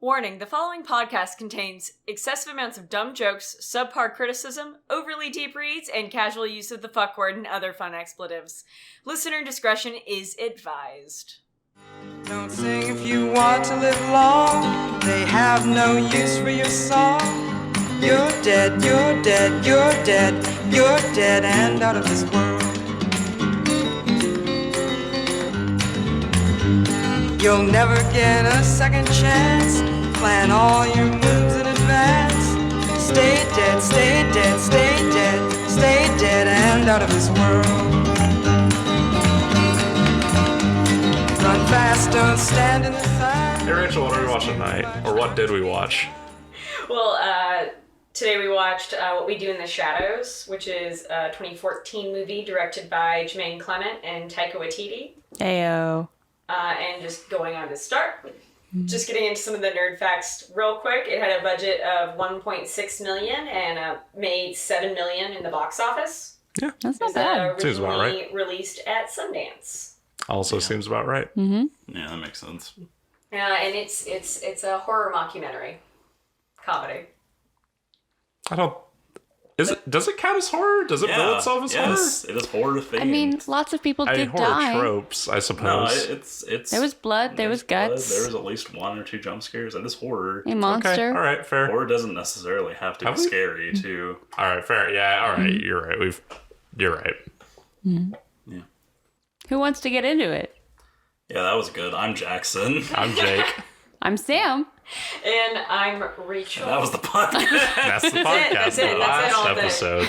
Warning, the following podcast contains excessive amounts of dumb jokes, subpar criticism, overly deep reads, and casual use of the fuck word and other fun expletives. Listener discretion is advised. Don't sing if you want to live long. They have no use for your song. You're dead, you're dead, you're dead, you're dead and out of this world. You'll never get a second chance. Plan all your moves in advance. Stay dead, stay dead, stay dead, stay dead and out of this world. Run fast, don't stand in the sun. Hey Rachel, what are we watching tonight? Or what did we watch? Well, today we watched What We Do in the Shadows, which is a 2014 movie directed by Jermaine Clement and Taika Waititi. Ayo. And just going on to start, just getting into some of the nerd facts real quick. It had a budget of $1.6 million and made $7 million in the box office. Yeah, that's not bad. Seems about right. Released at Sundance. Also seems about right. Mm-hmm. Yeah, that makes sense. And it's a horror mockumentary comedy. Does it count as horror? Does it bill itself as horror? Yes, it is horror themed. I mean, lots of people did horror die. tropes, I no, suppose. it's There was blood, there was guts. There was at least 1 or 2 jump scares. It is horror. A monster. Okay, all right, fair. Horror doesn't necessarily have to be scary to. All right, fair. Yeah, all right. You're right. You're right. Yeah. Who wants to get into it? Yeah, that was good. I'm Jackson. I'm Jake. I'm Sam. And I'm Rachel. That was the podcast. That's the podcast. That's it. The That's all last episode.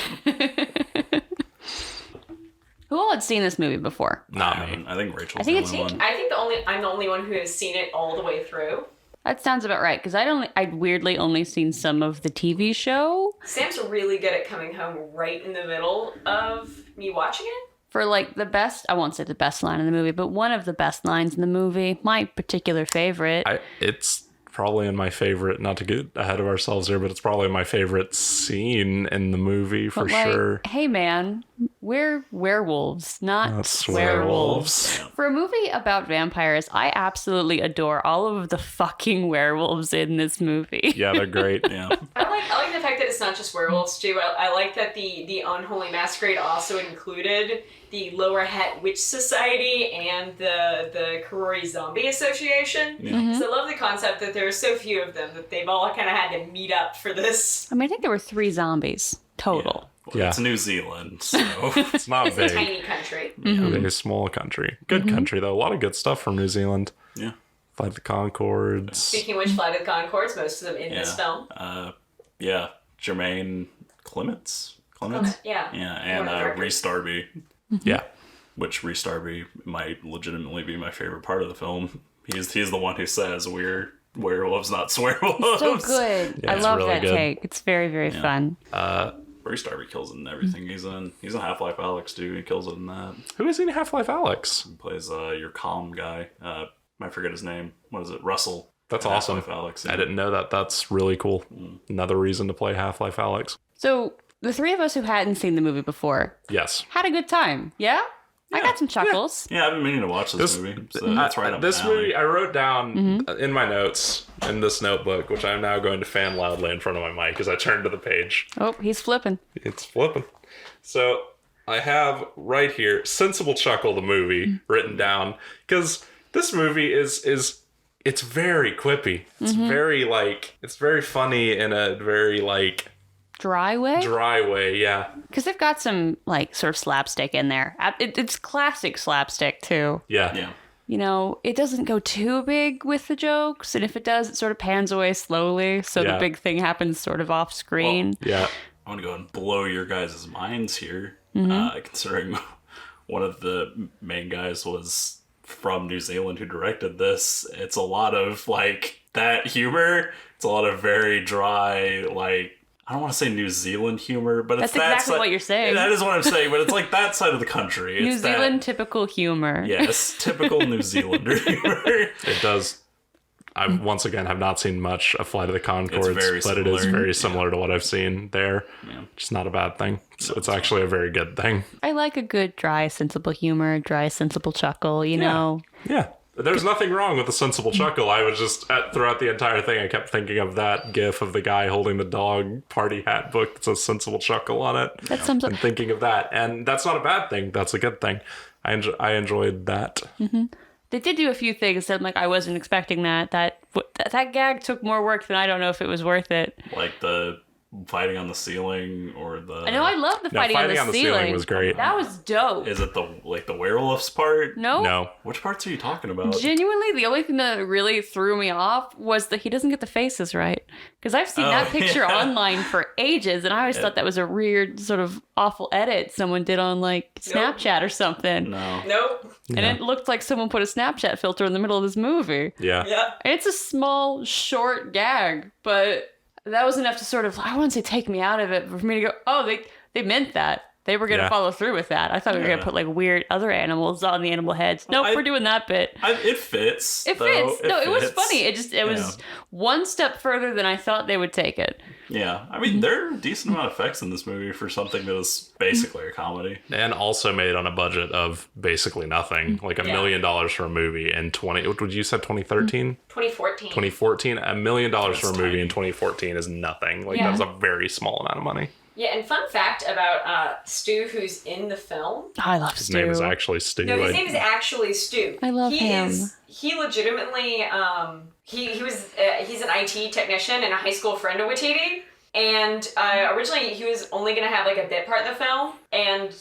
Who all had seen this movie before? Not me. I think Rachel's I think the only one. I think I'm the only one who has seen it all the way through. That sounds about right, because I'd weirdly only seen some of the TV show. Sam's really good at coming home right in the middle of me watching it. For like the best, I won't say the best line in the movie, but one of the best lines in the movie, my particular favorite. It's probably in my favorite, not to get ahead of ourselves here, but it's probably my favorite scene in the movie for sure. Hey man, we're werewolves, not swearwolves. For a movie about vampires, I absolutely adore all of the fucking werewolves in this movie. Yeah, they're great. Yeah. I like the fact that it's not just werewolves too. I like that the Unholy Masquerade also included the Lower Het Witch Society and the Karori Zombie Association. Yeah. So I love the concept that there are so few of them that they've all kind of had to meet up for this. I mean, I think there were 3 zombies total. Well, Yeah. It's New Zealand, so. It's not It's a big. tiny country. Very small country. Good country, though. A lot of good stuff from New Zealand. Yeah. Flight of the Conchords. Speaking of which, Flight of the Conchords, most of them in this film. Yeah. Jermaine Clements? Yeah. Yeah, One and of the directors. Rhys Darby, Yeah. which Rhys Darby might legitimately be my favorite part of the film. He's the one who says we're werewolves, not swearwolves. So good. Yeah, I it's love really that good. take. It's very, very fun. Rhys Darby kills it in everything he's in. He's in Half-Life Alyx too. He kills it in that. Who is in Half-Life Alyx? He plays your calm guy. I forget his name. What is it? Russell. That's in awesome. Half-Life Alyx. I didn't know that. That's really cool. Another reason to play Half-Life Alyx. So the 3 of us who hadn't seen the movie before Yes. had a good time. Yeah? I got some chuckles. Yeah, I've been meaning to watch this movie. So that's right up This my alley. movie, I wrote down in my notes in this notebook, which I'm now going to fan loudly in front of my mic as I turn to the page. Oh, he's flipping. It's flipping. So I have right here Sensible Chuckle, the movie, written down. Because this movie is it's very quippy. It's it's very funny in a very Dry way? yeah. Because they've got some, sort of slapstick in there. It's classic slapstick, too. Yeah. Yeah. You know, it doesn't go too big with the jokes, and if it does, it sort of pans away slowly, so Yeah. the big thing happens sort of off screen. Yeah. I want to go and blow your guys' minds here, considering one of the main guys was from New Zealand who directed this. It's a lot of, that humor. It's a lot of very dry, I don't want to say New Zealand humor, but That's it's that exactly what you're saying. That is what I'm saying, but it's that side of the country. New It's Zealand typical humor. Yes, typical New Zealander humor. It does. I once again have not seen much of Flight of the Conchords, very but it is similar. very similar to what I've seen there. Yeah. It's not a bad thing. It's actually a very good thing. I like a good dry, sensible humor, dry, sensible chuckle, you know. Yeah. There's nothing wrong with a sensible chuckle. I was just, throughout the entire thing, I kept thinking of that gif of the guy holding the dog party hat book that says sensible chuckle on it. That sums up. And thinking of that. And that's not a bad thing. That's a good thing. I enjoyed that. Mm-hmm. They did do a few things that I wasn't expecting that. That gag took more work than I don't know if it was worth it. Like the fighting on the ceiling or the... I know, I love the fighting on the ceiling. Was great. That was dope. Is it the werewolves part? No. Which parts are you talking about? Genuinely, the only thing that really threw me off was that he doesn't get the faces right. Because I've seen that picture online for ages, and I always thought that was a weird, sort of awful edit someone did on, Snapchat or something. No. Nope. And it looked like someone put a Snapchat filter in the middle of this movie. Yeah. It's a small, short gag, but that was enough to sort of, I wouldn't say take me out of it, but for me to go, oh, they meant that. They were going to follow through with that. I thought we were going to put weird other animals on the animal heads. Nope, we're doing that bit. It fits. It fits. It was funny. It was one step further than I thought they would take it. Yeah. I mean, there are a decent amount of effects in this movie for something that is basically a comedy. And also made on a budget of basically nothing. $1 million for a movie in what would you say, 2013? 2014. 2014. $1 million for a movie in 2014 is nothing. That's a very small amount of money. Yeah, and fun fact about Stu, who's in the film. I love His Stu. name is actually Stu. No, his name is actually Stu. I love him. He legitimately, he's an IT technician and a high school friend of Watiti. And originally he was only going to have a bit part in the film, and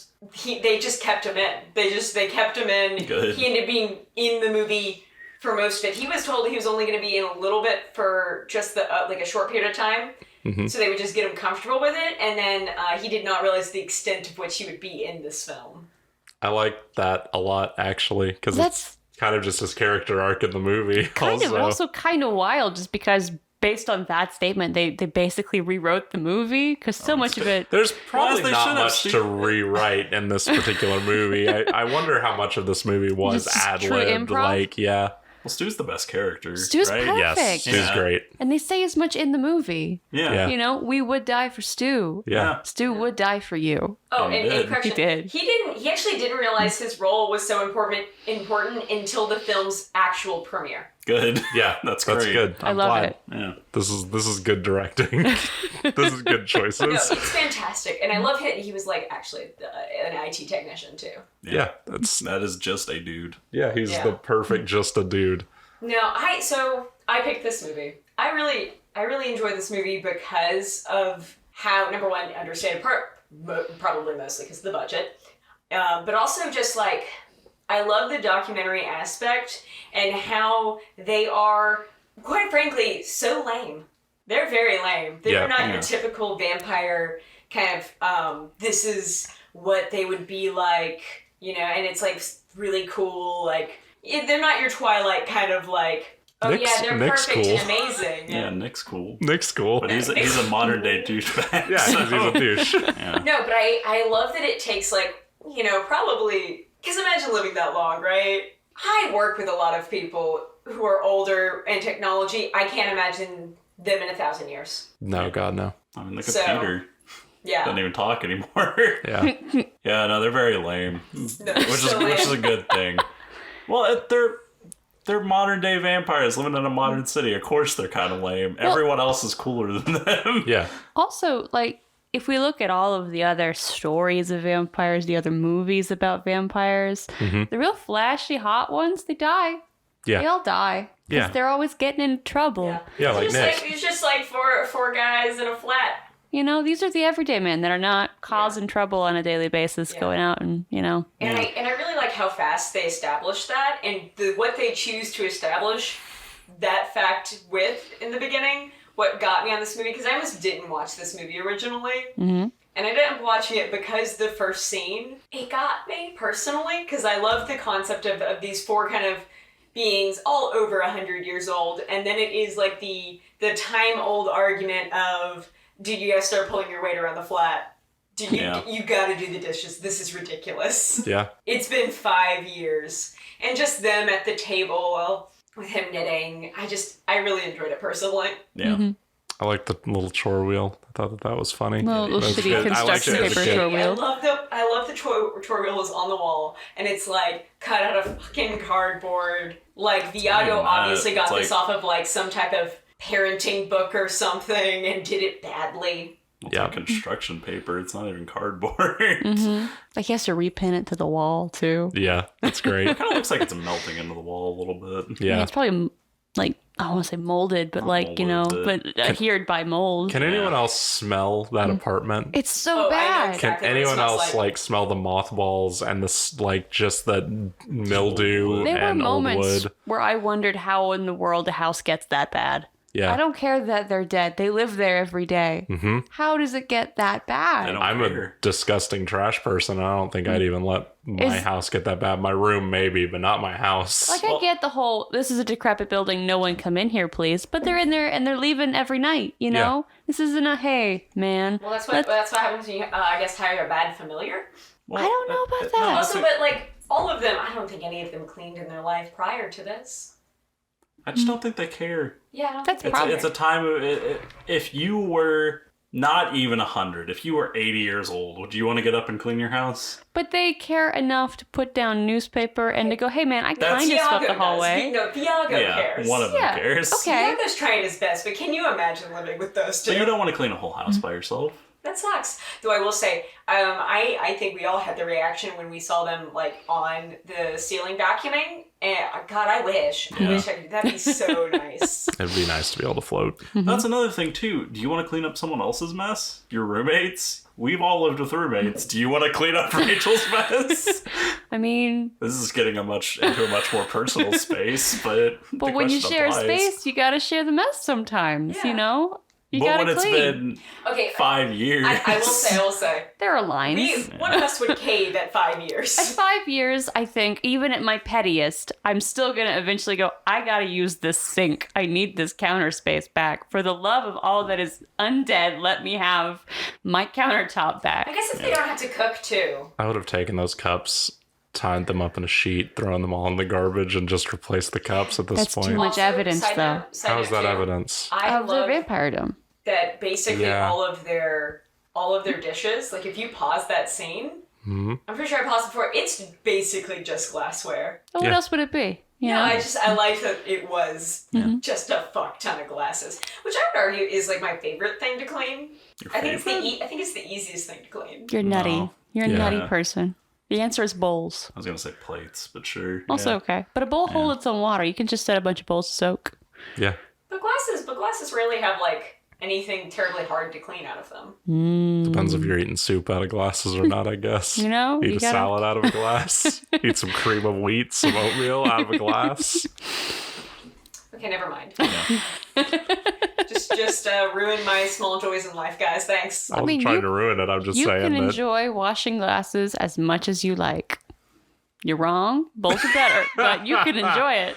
they just kept him in. They kept him in. Good. He ended up being in the movie for most of it. He was told he was only going to be in a little bit for just a short period of time. Mm-hmm. So they would just get him comfortable with it, and then he did not realize the extent of which he would be in this film. I like that a lot, actually, because it's kind of just his character arc in the movie. Kind of, but also kind of wild, just because based on that statement, they basically rewrote the movie, because so much of it... There's probably not much to rewrite in this particular movie. I wonder how much of this movie was ad-libbed. Well, Stu's the best character. Stu's right? perfect. Yes, Stu's great. And they say as much in the movie. Yeah. We would die for Stu. Yeah. Stu would die for you. Oh, and correction. He did. He actually didn't realize his role was so important until the film's actual premiere. Good. Yeah, that's good. I love it. Yeah. This is good directing. This is good choices. No, it's fantastic, and I love it. He was actually an IT technician too. Yeah, that is just a dude. Yeah, he's the perfect just a dude. No, I picked this movie. I really enjoyed this movie because of how, number one, understated part, probably mostly because of the budget, but also just I love the documentary aspect and how they are, quite frankly, so lame. They're very lame. They're not your typical vampire kind of, this is what they would be like, and it's really cool. They're not your Twilight kind of oh Nick's perfect cool. And amazing. Yeah, Nick's cool. Nick's cool. But he's a modern day douchebag. Yeah, he's a douche. Yeah. No, but I love that it takes probably... Because imagine living that long, right? I work with a lot of people who are older and technology. I can't imagine them in 1,000 years. No, God, no. I mean, look at Peter. Yeah. Doesn't even talk anymore. Yeah. Yeah, no, they're very lame. No, which is a good thing. Well, they're modern day vampires living in a modern city. Of course they're kind of lame. Well, everyone else is cooler than them. Yeah. Also, if we look at all of the other stories of vampires, the other movies about vampires, the real flashy, hot ones, they die. Yeah. They all die. Because they're always getting into trouble. Yeah, like Nick. It's just four guys in a flat. These are the everyday men that are not causing trouble on a daily basis, going out and, And I really like how fast they establish that, and what they choose to establish that fact with in the beginning. What got me on this movie, because I almost didn't watch this movie originally, and I ended up watching it because the first scene, it got me personally, because I love the concept of these four kind of beings all over 100 years old, and then it is the time-old argument of, dude, you gotta start pulling your weight around the flat. Dude, you gotta do the dishes. This is ridiculous. Yeah. It's been 5 years, and just them at the table, with him knitting, I really enjoyed it personally. Yeah. I like the little chore wheel. I thought that was funny. Little shitty construction paper chore wheel. I love the chore wheel is on the wall, and it's cut out of fucking cardboard. Like, not Viago even obviously that. got It's this off of, like, some type of parenting book or something and did it badly. It's like construction paper. It's not even cardboard. Like he has to repin it to the wall too. Yeah, that's great. It kind of looks like it's melting into the wall a little bit. I mean, Yeah. it's probably like I don't want to say molded, but Not like you know, molded, but adhered by mold. Can anyone else smell that apartment? It's so Oh, I know bad. exactly. Can what it anyone smells else like smell the mothballs and the like just the mildew There were and old moments wood? where I wondered how in the world a house gets that bad. Yeah. I don't care that they're dead. They live there every day. Mm-hmm. How does it get that bad? I'm a disgusting trash person. I don't think I'd even let my house get that bad. My room maybe, but not my house. Like I get the whole this is a decrepit building, no one come in here please, but they're in there and they're leaving every night, you know? This isn't a hey, man. Well, that's what happens when you, I guess, hire a bad familiar. Well, I don't know about that. Also, but, like, all of them, I don't think any of them cleaned in their life prior to this. I just don't think they care. Yeah, I don't That's think probably It's a time of if you were not even 100, if you were 80 years old, would you want to get up and clean your house? But they care enough to put down newspaper and to go, hey man, I That's- kind of swept the Viago hallway. does. No, Viago cares. One of them Yeah, cares. okay. Viago's trying his best, but can you imagine living with those two? But you don't want to clean a whole house by yourself. That sucks. Though I will say, I think we all had the reaction when we saw them like on the ceiling vacuuming. And God, I wish I could. That'd be so nice. It'd be nice to be able to float. That's another thing too. Do you want to clean up someone else's mess? Your roommates? We've all lived with roommates. Do you want to clean up Rachel's mess? I mean, This is getting into a much more personal space, but but when you share a space, you gotta share the mess sometimes, Yeah. you know? You But gotta when it's clean. been Okay, 5 years, I will say, There are lines. one of us would cave at 5 years. At 5 years, I think, even at my pettiest, I'm still gonna eventually go, I gotta use this sink. I need this counter space back. For the love of all that is undead, let me have my countertop back. I guess if they don't have to cook too. I would have taken those cups, tied them up in a sheet, thrown them all in the garbage, and just replaced the cups at this That's point. too much evidence, side though. note- side How is note that too, evidence? I Of their love vampiredom. that basically Yeah. all of their dishes, like if you pause that scene, I'm pretty sure I paused it before, it's basically just glassware. But what Yeah. else would it be? You know? I like that it was just a fuck ton of glasses, which I would argue is like my favorite thing to clean. Your I think it's favorite? I think it's the easiest thing to clean. You're nutty. No. You're a Yeah. nutty person. The answer is bowls. I was gonna say plates, but sure. Also yeah. okay. But a bowl holds its own water. You can just set a bunch of bowls to soak. Yeah. But glasses rarely have like anything terribly hard to clean out of them. Depends if you're eating soup out of glasses or not, I guess. You know, Eat you a gotta- salad out of a glass. Eat some cream of wheat, some oatmeal out of a glass. Okay, never mind. just ruin my small joys in life, guys. Thanks. I wasn't mean, trying you- to ruin it. I'm just You saying can that. enjoy washing glasses as much as you like. You're wrong. Bowls are better, but you can enjoy it.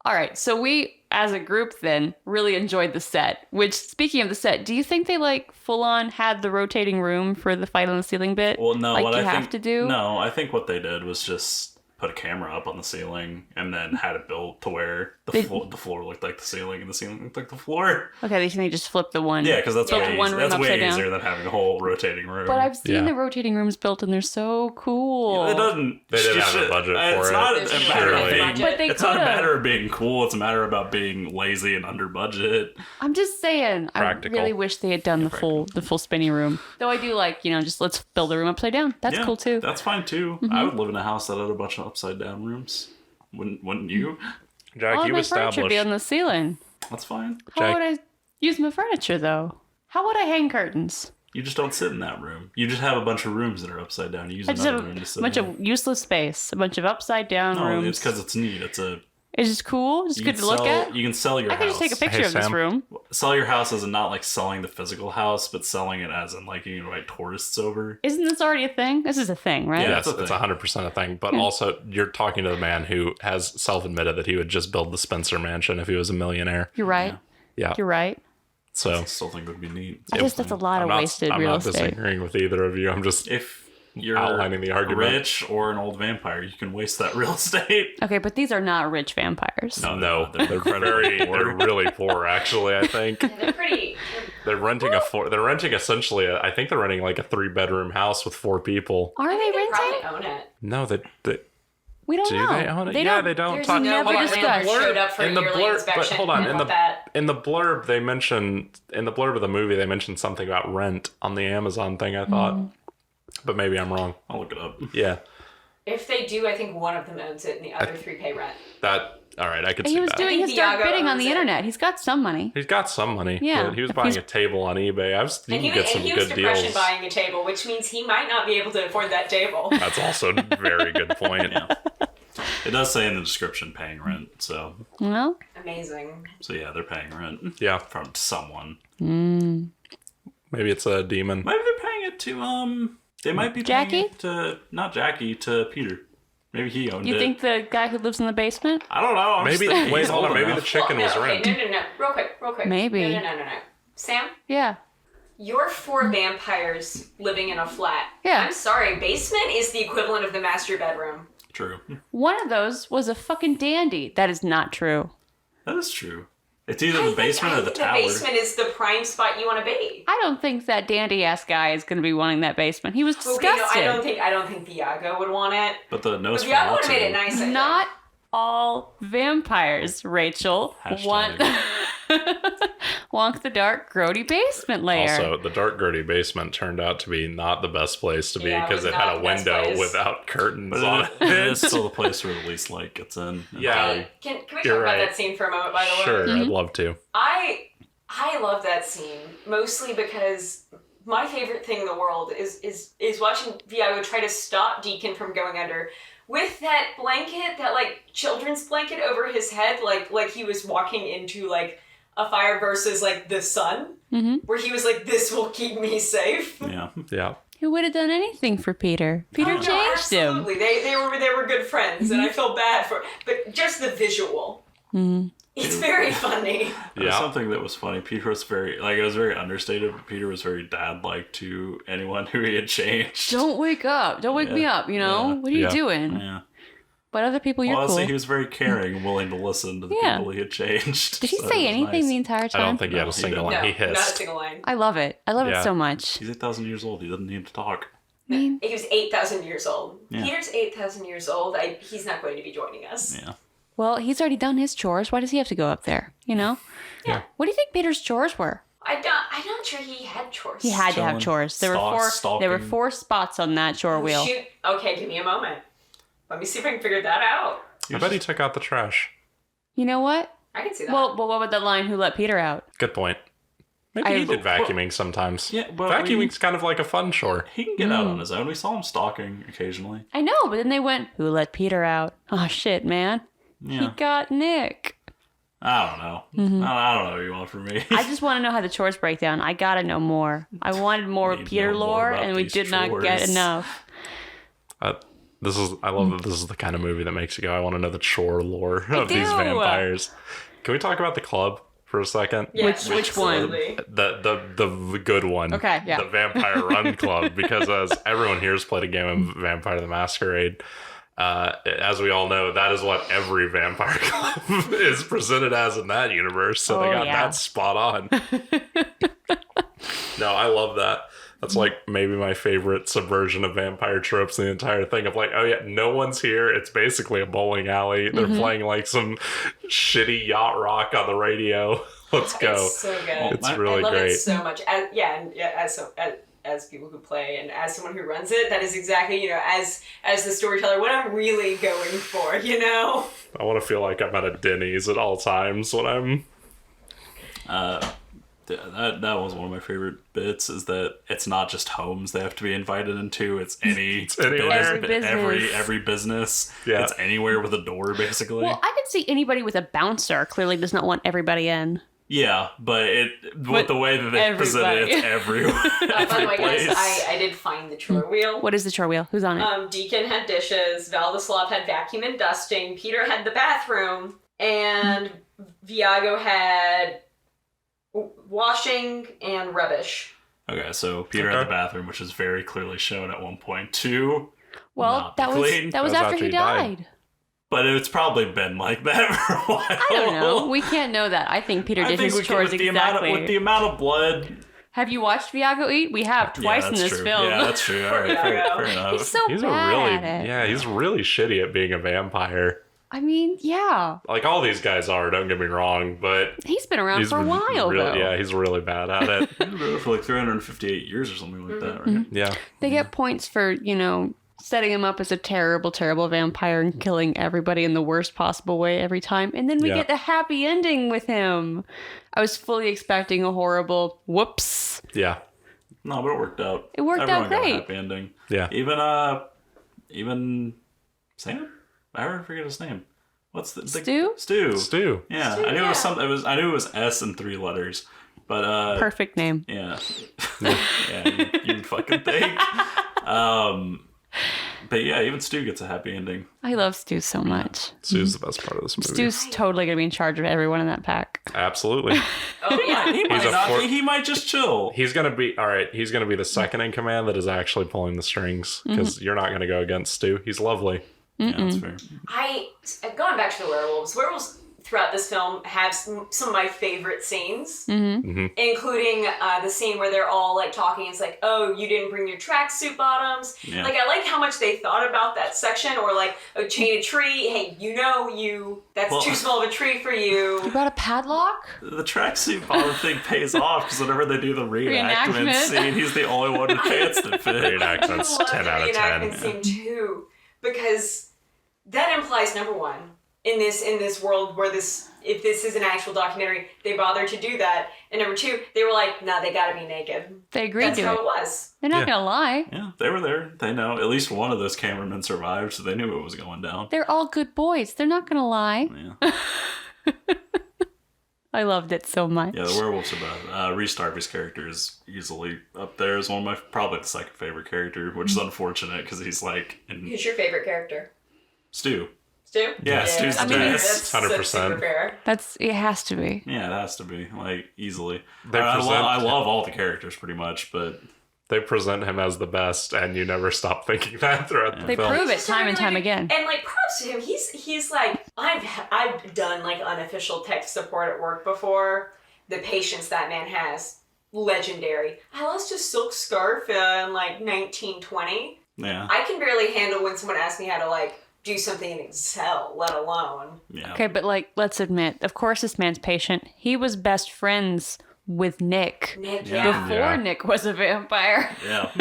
All right, so we, as a group, then really enjoyed the set. Which, speaking of the set, do you think they like full on had the rotating room for the fight on the ceiling bit? Well, no. like what you I have think, to do. No, I think what they did was just put a camera up on the ceiling and then had it built to where the floor looked like the ceiling and the ceiling looked like the floor. Okay, they think they just flip the one. Yeah, because that's Flip way, one room that's way upside down. easier than having a whole rotating room. But I've seen Yeah. the rotating rooms built, and they're so cool. It doesn't. They didn't have a budget for it's it. Not There's a no matter of budget. being, But they it's not a could've. matter of being cool. It's a matter about being lazy and under budget. I'm just saying. Practical. I really wish they had done the full spinny room. Though I do like, just let's build a room upside down. That's Yeah, cool too. That's fine too. I would live in a house that had a bunch of upside down rooms. Wouldn't you? Jack, All you my furniture be established. on the ceiling. That's fine. How Jack- would I use my furniture though? How would I hang curtains? You just don't sit in that room. You just have a bunch of rooms that are upside down. You use I just have another room to a sit bunch in. of useless space, a bunch of upside down No, rooms. it's because it's neat. It's just cool. It's you good can to look sell- at. You can sell your I house. could just take a picture Hey, of this Sam. room. Sell your house as in not like selling the physical house, but selling it as in like you can invite tourists over. Isn't this already a thing? This is a thing, right? Yeah. Yes, That's a it's thing. 100% a thing. But also, you're talking to the man who has self-admitted that he would just build the Spencer Mansion if he was a millionaire. You're right. Yeah. You're right. So I still think it would be neat. I guess that's a lot of wasted I'm real not estate. disagreeing with either of you. I'm just If you're outlining the argument. rich or an old vampire, you can waste that real estate. Okay, but these are not rich vampires. No, they're they're incredibly very, poor. they're really poor. Actually, I think They're pretty. they're renting They're renting essentially. I think they're renting like a 3-bedroom house with 4 people. Are they They renting? probably own it. No, We don't Do know. they own it? Yeah, they don't There's talk. no never way discussed. landlord showed up for in a the yearly blurb, inspection. but hold on. I In want the that. in the blurb, they mentioned in the blurb of the movie, they mentioned something about rent on the Amazon thing. I thought, but maybe I'm wrong. I'll look it up. Yeah, If they do, I think one of them owns it and the other three pay rent. that. All right, I could see He was that. doing his dark Viago bidding on owns the it. internet. He's got some money. He's got some money. Yeah. He was If buying he's- a table on eBay. You And can get some he was good depression deals. buying a table, which means he might not be able to afford that table. That's also a very good point. Yeah. It does say in the description paying rent, so Well, Amazing. yeah, they're paying rent. Yeah. From someone. Maybe it's a demon. Maybe they're paying it to they might be Jackie? paying it to not Jackie, to Peter. Maybe he owned you it. think the guy who lives in the basement? I don't know. I'm just Maybe thinking wait, he's hold on. old Maybe the enough. chicken was rent. No. Real quick. Maybe. No. Sam, Yeah. you're 4 vampires living in a flat. Yeah. I'm sorry, basement is the equivalent of the master bedroom. True. One of those was a fucking dandy. That is not true. That is true. It's either the basement or the tower. The basement is the prime spot you want to be. I don't think that dandy-ass guy is going to be wanting that basement. He was disgusted. Okay, no, I don't think Viago would want it. But the But Viago would have made it nice. I think. Not all vampires, Rachel, want the dark, grody basement layer. Also, the dark, dirty basement turned out to be not the best place to be Yeah, it because was it had not a the best window place. without curtains But on it is still the place where the least light gets in. Yeah. Can we talk You're about right. that scene for a moment, by the way? Sure, I'd love to. I love that scene mostly because my favorite thing in the world is watching Viago try to stop Deacon from going under with that blanket, that like children's blanket over his head, like he was walking into like a fire versus like the sun, where he was like, "This will keep me safe." Yeah. Yeah. Who would have done anything for Peter? Peter No, changed him. absolutely. They were good friends, and I feel bad for. But just the visual, it's very funny. There was Yeah. something that was funny. Peter was very, it was very understated, but Peter was very dad-like to anyone who he had changed. Don't wake up. Don't wake me up, you know? Yeah. What are you Yeah. doing? Yeah. But other people, you're Honestly, cool. he was very caring and willing to listen to the Yeah. people he had changed. Did he So say it was anything nice. the entire I time? don't think he had No, a he single didn't. one. He No, not a hissed. single line. I love it. I love it Yeah. so much. He's 8,000 years old. He doesn't need to talk. He was 8,000 years old. Yeah. Peter's 8,000 years old. He's not going to be joining us. Yeah. Well, he's already done his chores. Why does he have to go up there? You know? Yeah. What do you think Peter's chores were? I'm not sure he had chores. He had to have Chilling, chores. There were stalking. 4 spots on that chore wheel. Shoot. Okay, give me a moment. Let me see if I can figure that out. I bet he took out the trash. You know what? I can see that. Well, what about that line, who let Peter out? Good point. Maybe he did vacuuming sometimes. Yeah, but Vacuuming's kind of like a fun chore. He can get out on his own. We saw him stalking occasionally. I know, but then they went, who let Peter out? Oh, shit, man. He Yeah. got Nick. I don't know. I don't know what you want from me. I just want to know how the chores break down. I gotta know more. I wanted more Need to Peter know more lore, about and we these did not get chores. enough. I love that this is the kind of movie that makes you go, I want to know the chore lore of do. these vampires. Can we talk about the club for a second? Yes, which one? absolutely. The good one. Okay, yeah. The Vampire Run Club, because as everyone here has played a game of Vampire the Masquerade, as we all know, that is what every Vampire Club is presented as in that universe. So they Oh, got yeah. that spot on. No, I love that. That's like maybe my favorite subversion of vampire tropes in the entire thing of like, oh yeah, no one's here. It's basically a bowling alley. They're playing like some shitty yacht rock on the radio. Let's go. It's so good. It's really I love great. it so much. As people who play and as someone who runs it, that is exactly, as the storyteller, what I'm really going for, I want to feel like I'm at a Denny's at all times when I'm... That was one of my favorite bits, is that it's not just homes they have to be invited into, it's any anywhere. Every business. every business. Yeah. It's anywhere with a door, basically. Well, I could see anybody with a bouncer clearly does not want everybody in. Yeah, but with the way that they present it, it's everywhere. By the way, place. guys, I did find the chore wheel. What is the chore wheel? Who's on it? Deacon had dishes, Valdislav had vacuum and dusting, Peter had the bathroom, and Viago had washing and rubbish. Okay, so Peter had the bathroom, which is very clearly shown at one point too. Well, not that was clean. that was That was after after he he died. died. But it's probably been like that for a while. I don't know. We can't know that. I think Peter did his chores with exactly. with the amount of blood Have you watched Viago eat? We have twice in this true. film. Yeah, that's true. All right, fair enough. He's so He's bad at it. he's really shitty at being a vampire. I mean, yeah. Like all these guys are, don't get me wrong, but He's been around for a while, though. Yeah, he's really bad at it. He's been around for like 358 years or something like that, right? Yeah. They get points for, setting him up as a terrible, terrible vampire and killing everybody in the worst possible way every time. And then we get the happy ending with him. I was fully expecting a horrible whoops. Yeah. No, but it worked out. It worked out Everyone got a great. happy ending. Yeah. Even Sam? I already forget his name. What's the Stu? Stu. Yeah, I knew it was something. I knew it was S and 3 letters, but Perfect name. yeah, yeah, you fucking think. But yeah, even Stu gets a happy ending. I love Stu so much. Stu's the best part of this movie. Stu's totally going to be in charge of everyone in that pack. Absolutely. Oh yeah. He might not be. He might just chill. He's gonna be He's gonna be the second in command that is actually pulling the strings because you're not gonna go against Stu. He's lovely. Yeah, that's fair. Going back to the werewolves. Werewolves throughout this film have some of my favorite scenes, including the scene where they're all like talking. It's like, oh, you didn't bring your tracksuit bottoms. Yeah. Like I like how much they thought about that section, or like a chain a tree. Hey, that's too small of a tree for you. You brought a padlock? The tracksuit bottom thing pays off because whenever they do the reenactment scene, he's the only one who pants to fit. Reenactment's 10 out of 10. Reenactment scene too, because that implies number one. In this world where if this is an actual documentary, they bothered to do that. And number two, they were like, nah, they gotta be naked. They agreed That's to how it. it was. They're not going to lie. Yeah, they were there. They know. At least one of those cameramen survived, so they knew it was going down. They're all good boys. They're not going to lie. Yeah. I loved it so much. Yeah, the werewolves are bad. Reese Darby's character is easily up there as one of my, probably the second favorite character, which is unfortunate because he's like Who's your favorite character? Stu. Stu? Yeah, Stu's the best. That's 100%. super fair. It has to be. Yeah, it has to be, like, easily. They I present- love all the characters pretty much, but They present him as the best, and you never stop thinking that throughout the They film. prove it time and time again. And like props to him. He's like I've done like unofficial tech support at work before. The patience that man has, legendary. I lost a silk scarf in like 1920. yeah. I can barely handle when someone asks me how to like do something in Excel, let alone. Yeah. Okay, but like, let's admit, of course this man's patient. He was best friends with Nick. Nick, Before Yeah. Nick was a vampire. Yeah.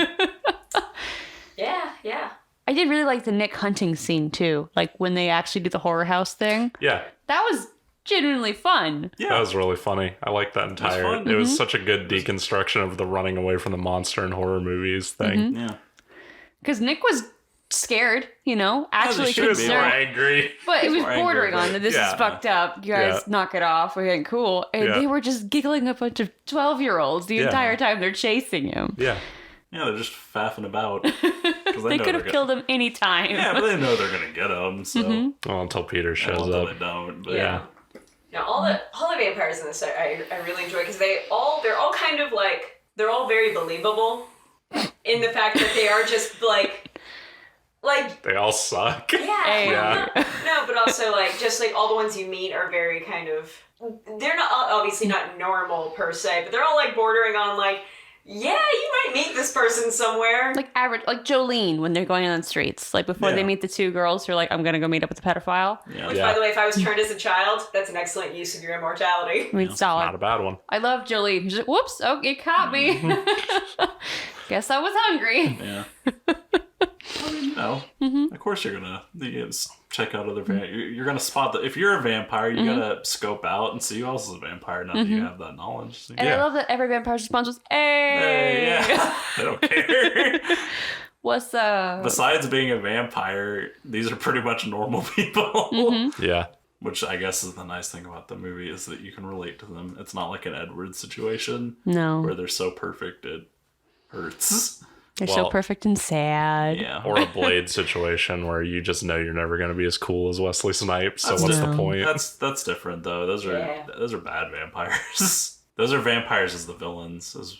yeah. I did really like the Nick hunting scene too. Like when they actually do the horror house thing. Yeah, That was genuinely fun. Yeah. that was really funny. I like that entire. fun. It was such a good deconstruction of the running away from the monster in horror movies thing. Yeah. Because Nick was scared, actually should be. Be more concerned. angry. But it was more angry, bordering on but- that this yeah. is fucked up. You guys Yeah. knock it off. We're getting cool. And Yeah. they were just giggling a bunch of 12-year-olds the Yeah. entire time they're chasing him. Yeah, Yeah, they're just faffing about. 'Cause They know could have they're killed him any time. Yeah, but they know they're gonna get him, so well, until Peter shows until up. they don't. But Yeah. Now all the vampires in this I really enjoy because they're all kind of like they're all very believable in the fact that they are just like They all suck. Hey. Yeah. no, but also like just like all the ones you meet are very kind of they're not obviously not normal per se, but they're all like bordering on like yeah, you might meet this person somewhere. Like average, like Jolene when they're going on the streets. Like before they Yeah. meet the two girls who are like, I'm going to go meet up with the pedophile. Yeah. Which, by the way, if I was turned as a child, that's an excellent use of your immortality. I mean, solid. Not a bad one. I love Jolene. She's like, whoops, oh, it caught me. Guess I was hungry. Yeah. Of course you're gonna check out other vampires. You're gonna spot if you're a vampire, you gotta scope out and see who else is a vampire. Now that you have that knowledge. So, And I love that every vampire's response was, hey, hey. yeah, they don't care. What's up? Besides being a vampire, these are pretty much normal people. Yeah. Which I guess is the nice thing about the movie is that you can relate to them. It's not like an Edward situation No. where they're so perfect it hurts. They're so Well, perfect and sad. Yeah. Or a Blade situation where you just know you're never going to be as cool as Wesley Snipes. So That's what's the different. point? That's different though. Those are bad vampires. Those are vampires as the villains as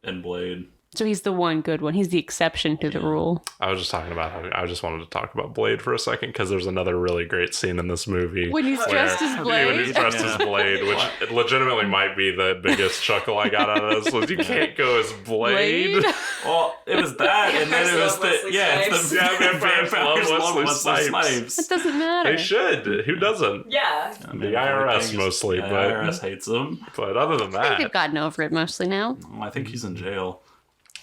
in Blade. So he's the one good one. He's the exception to the rule. I was just talking about I just wanted to talk about Blade for a second because there's another really great scene in this movie. When he's dressed as When Blade. he's dressed as Blade, which it legitimately might be the biggest chuckle I got out of this was you can't go as Blade. Well, it was that, and then it was Vampires the love Vampires love Wesley Snipes. It doesn't matter. They should. Who doesn't? Yeah. The IRS mostly, The but IRS hates him. but other than I think they've that, gotten over it mostly now. I think he's in jail.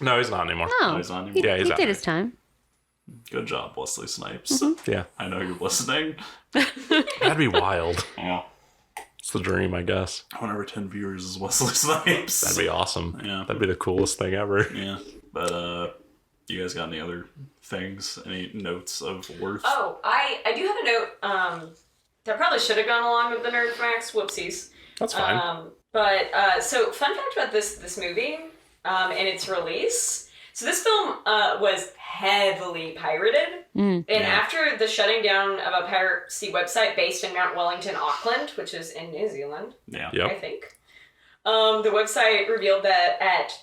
no, he's not anymore. No, he's not he, anymore. Yeah, he's he out did there. his time. Good job, Wesley Snipes. Yeah, I know you're listening. that'd be wild. Oh, It's the dream, I guess. 1 over 10 viewers is Wesley Snipes. That'd be awesome. Yeah. That'd be the coolest thing ever. Yeah, but you guys got any other things? Any notes of worth? Oh, I do have a note that probably should have gone along with the Nerd Facts. Whoopsies. That's fine. So fun fact about this movie and its release. So this film was heavily pirated. And after the shutting down of a piracy website based in Mount Wellington, Auckland, which is in New Zealand, Yeah. Yep. I think, the website revealed that at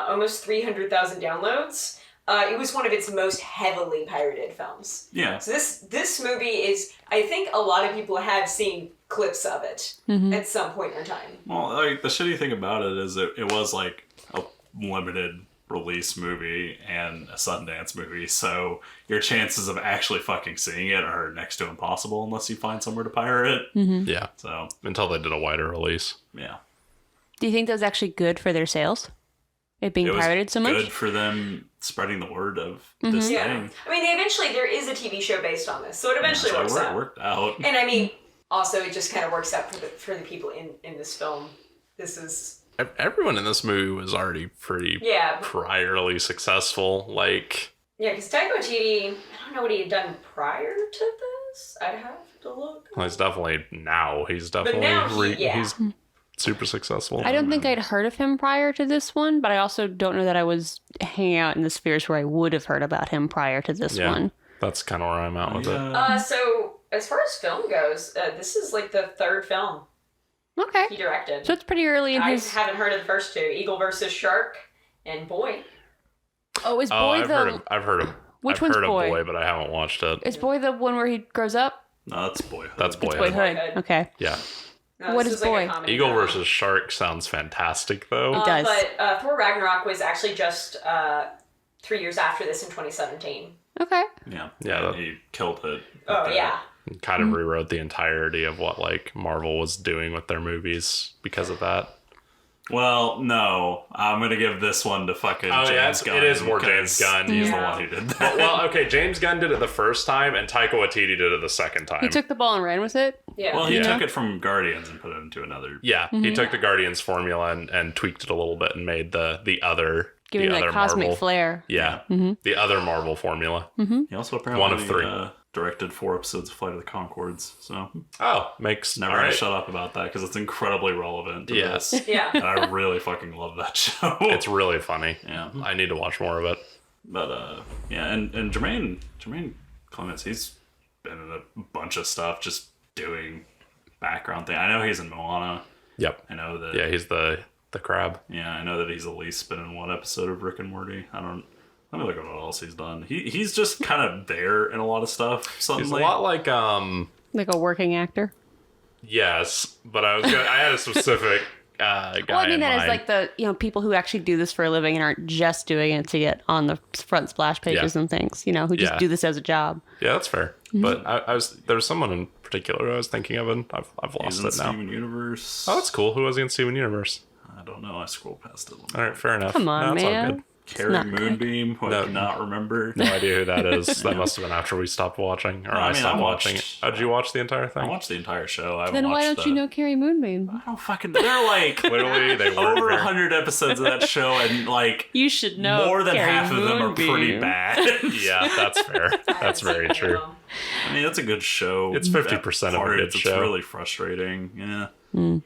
almost 300,000 downloads, it was one of its most heavily pirated films. Yeah. So this movie is, I think a lot of people have seen clips of it at some point in time. Well, like, the shitty thing about it is it was like a limited release movie and a Sundance movie, so your chances of actually fucking seeing it are next to impossible unless you find somewhere to pirate it. Yeah. So, Until they did a wider release. yeah. Do you think that was actually good for their sales? It being It was pirated so much? good for them spreading the word of this Yeah. thing. I mean, there is a TV show based on this, so it eventually So works it out. worked out. And I mean, also it just kind of works out for the people in this film. This is Everyone in this movie was already pretty yeah, priorly successful. Like, because Taika Waititi, I don't know what he had done prior to this. I'd have to look. well, he's definitely he's definitely now he's super successful. I don't think I'd heard of him prior to this one, but I also don't know that I was hanging out in the spheres where I would have heard about him prior to this one. That's kind of where I'm at with it. So as far as film goes, this is like the third film Okay. he directed. So it's pretty early in I his... haven't heard of the first two: Eagle versus Shark and Boy. Oh, is Boy Oh, the... I've heard of Which I've one's heard Boy? of Boy, but I haven't watched it. Is Boy the one where he grows up? No, that's Boyhood. That's It's Boyhood. Boyhood. Okay. Yeah. No, What this is was like a Boy? comedy Eagle drama. versus Shark sounds fantastic, though. It does. But Thor Ragnarok was actually just 3 years after this in 2017. Okay. Yeah. Yeah, And that- he killed it. Oh, with yeah. Kind of rewrote the entirety of what like Marvel was doing with their movies because of that. Well, no. I'm going to give this one to fucking Oh, yeah, James Gunn. it is more James 'cause Gunn. He's the Yeah. one who did that. Well, okay, James Gunn did it the first time, and Taika Waititi did it the second time. He took the ball and ran with it? Yeah. Well, he Yeah. took it from Guardians and put it into another. Yeah, he took the Guardians formula and tweaked it a little bit and made the other Giving the that other cosmic Marvel. flair. Yeah, the other Marvel formula. He also apparently One of three. Directed 4 episodes of Flight of the Conchords. So Oh, makes never all gonna right. shut up about that because it's incredibly relevant to Yes. this. yeah. And I really fucking love that show. It's really funny. yeah. I need to watch more of it. But yeah, and Jermaine Clements, he's been in a bunch of stuff just doing background thing. I know he's in Moana. Yep. I know that Yeah, he's the crab. yeah, I know that he's at least been in one episode of Rick and Morty. Let me look at what else he's done. He's just kind of there in a lot of stuff. He's Suddenly. a lot like Like a working actor? yes, but I had a specific guy Well, I mean in that mind. as like the people who actually do this for a living and aren't just doing it to get on the front splash pages Yeah. and things, who just Yeah. do this as a job. Yeah, that's fair. But there's someone in particular I was thinking of, and I've He's lost in it now. Steven Universe. Oh, that's cool. Who was he in Steven Universe? I don't know. I scrolled past it. All right, fair enough. Come on, no, it's all man. good. Carrie not good. Moonbeam, who No. I cannot remember. No idea who that is. That must have been after we stopped watching, or No, I I mean, stopped I watching it. watched- Oh, did you watch the entire thing? I watched the entire show. I haven't Then why watched don't you know Carrie Moonbeam? I don't fucking. They're like Literally, they weren't over very- 100 episodes of that show, and like You should know. more than Carrie half of them are pretty Moonbeam. bad. Yeah, that's fair. That's very true. I mean, it's a good show. It's 50% of a good It's show. really frustrating. Yeah.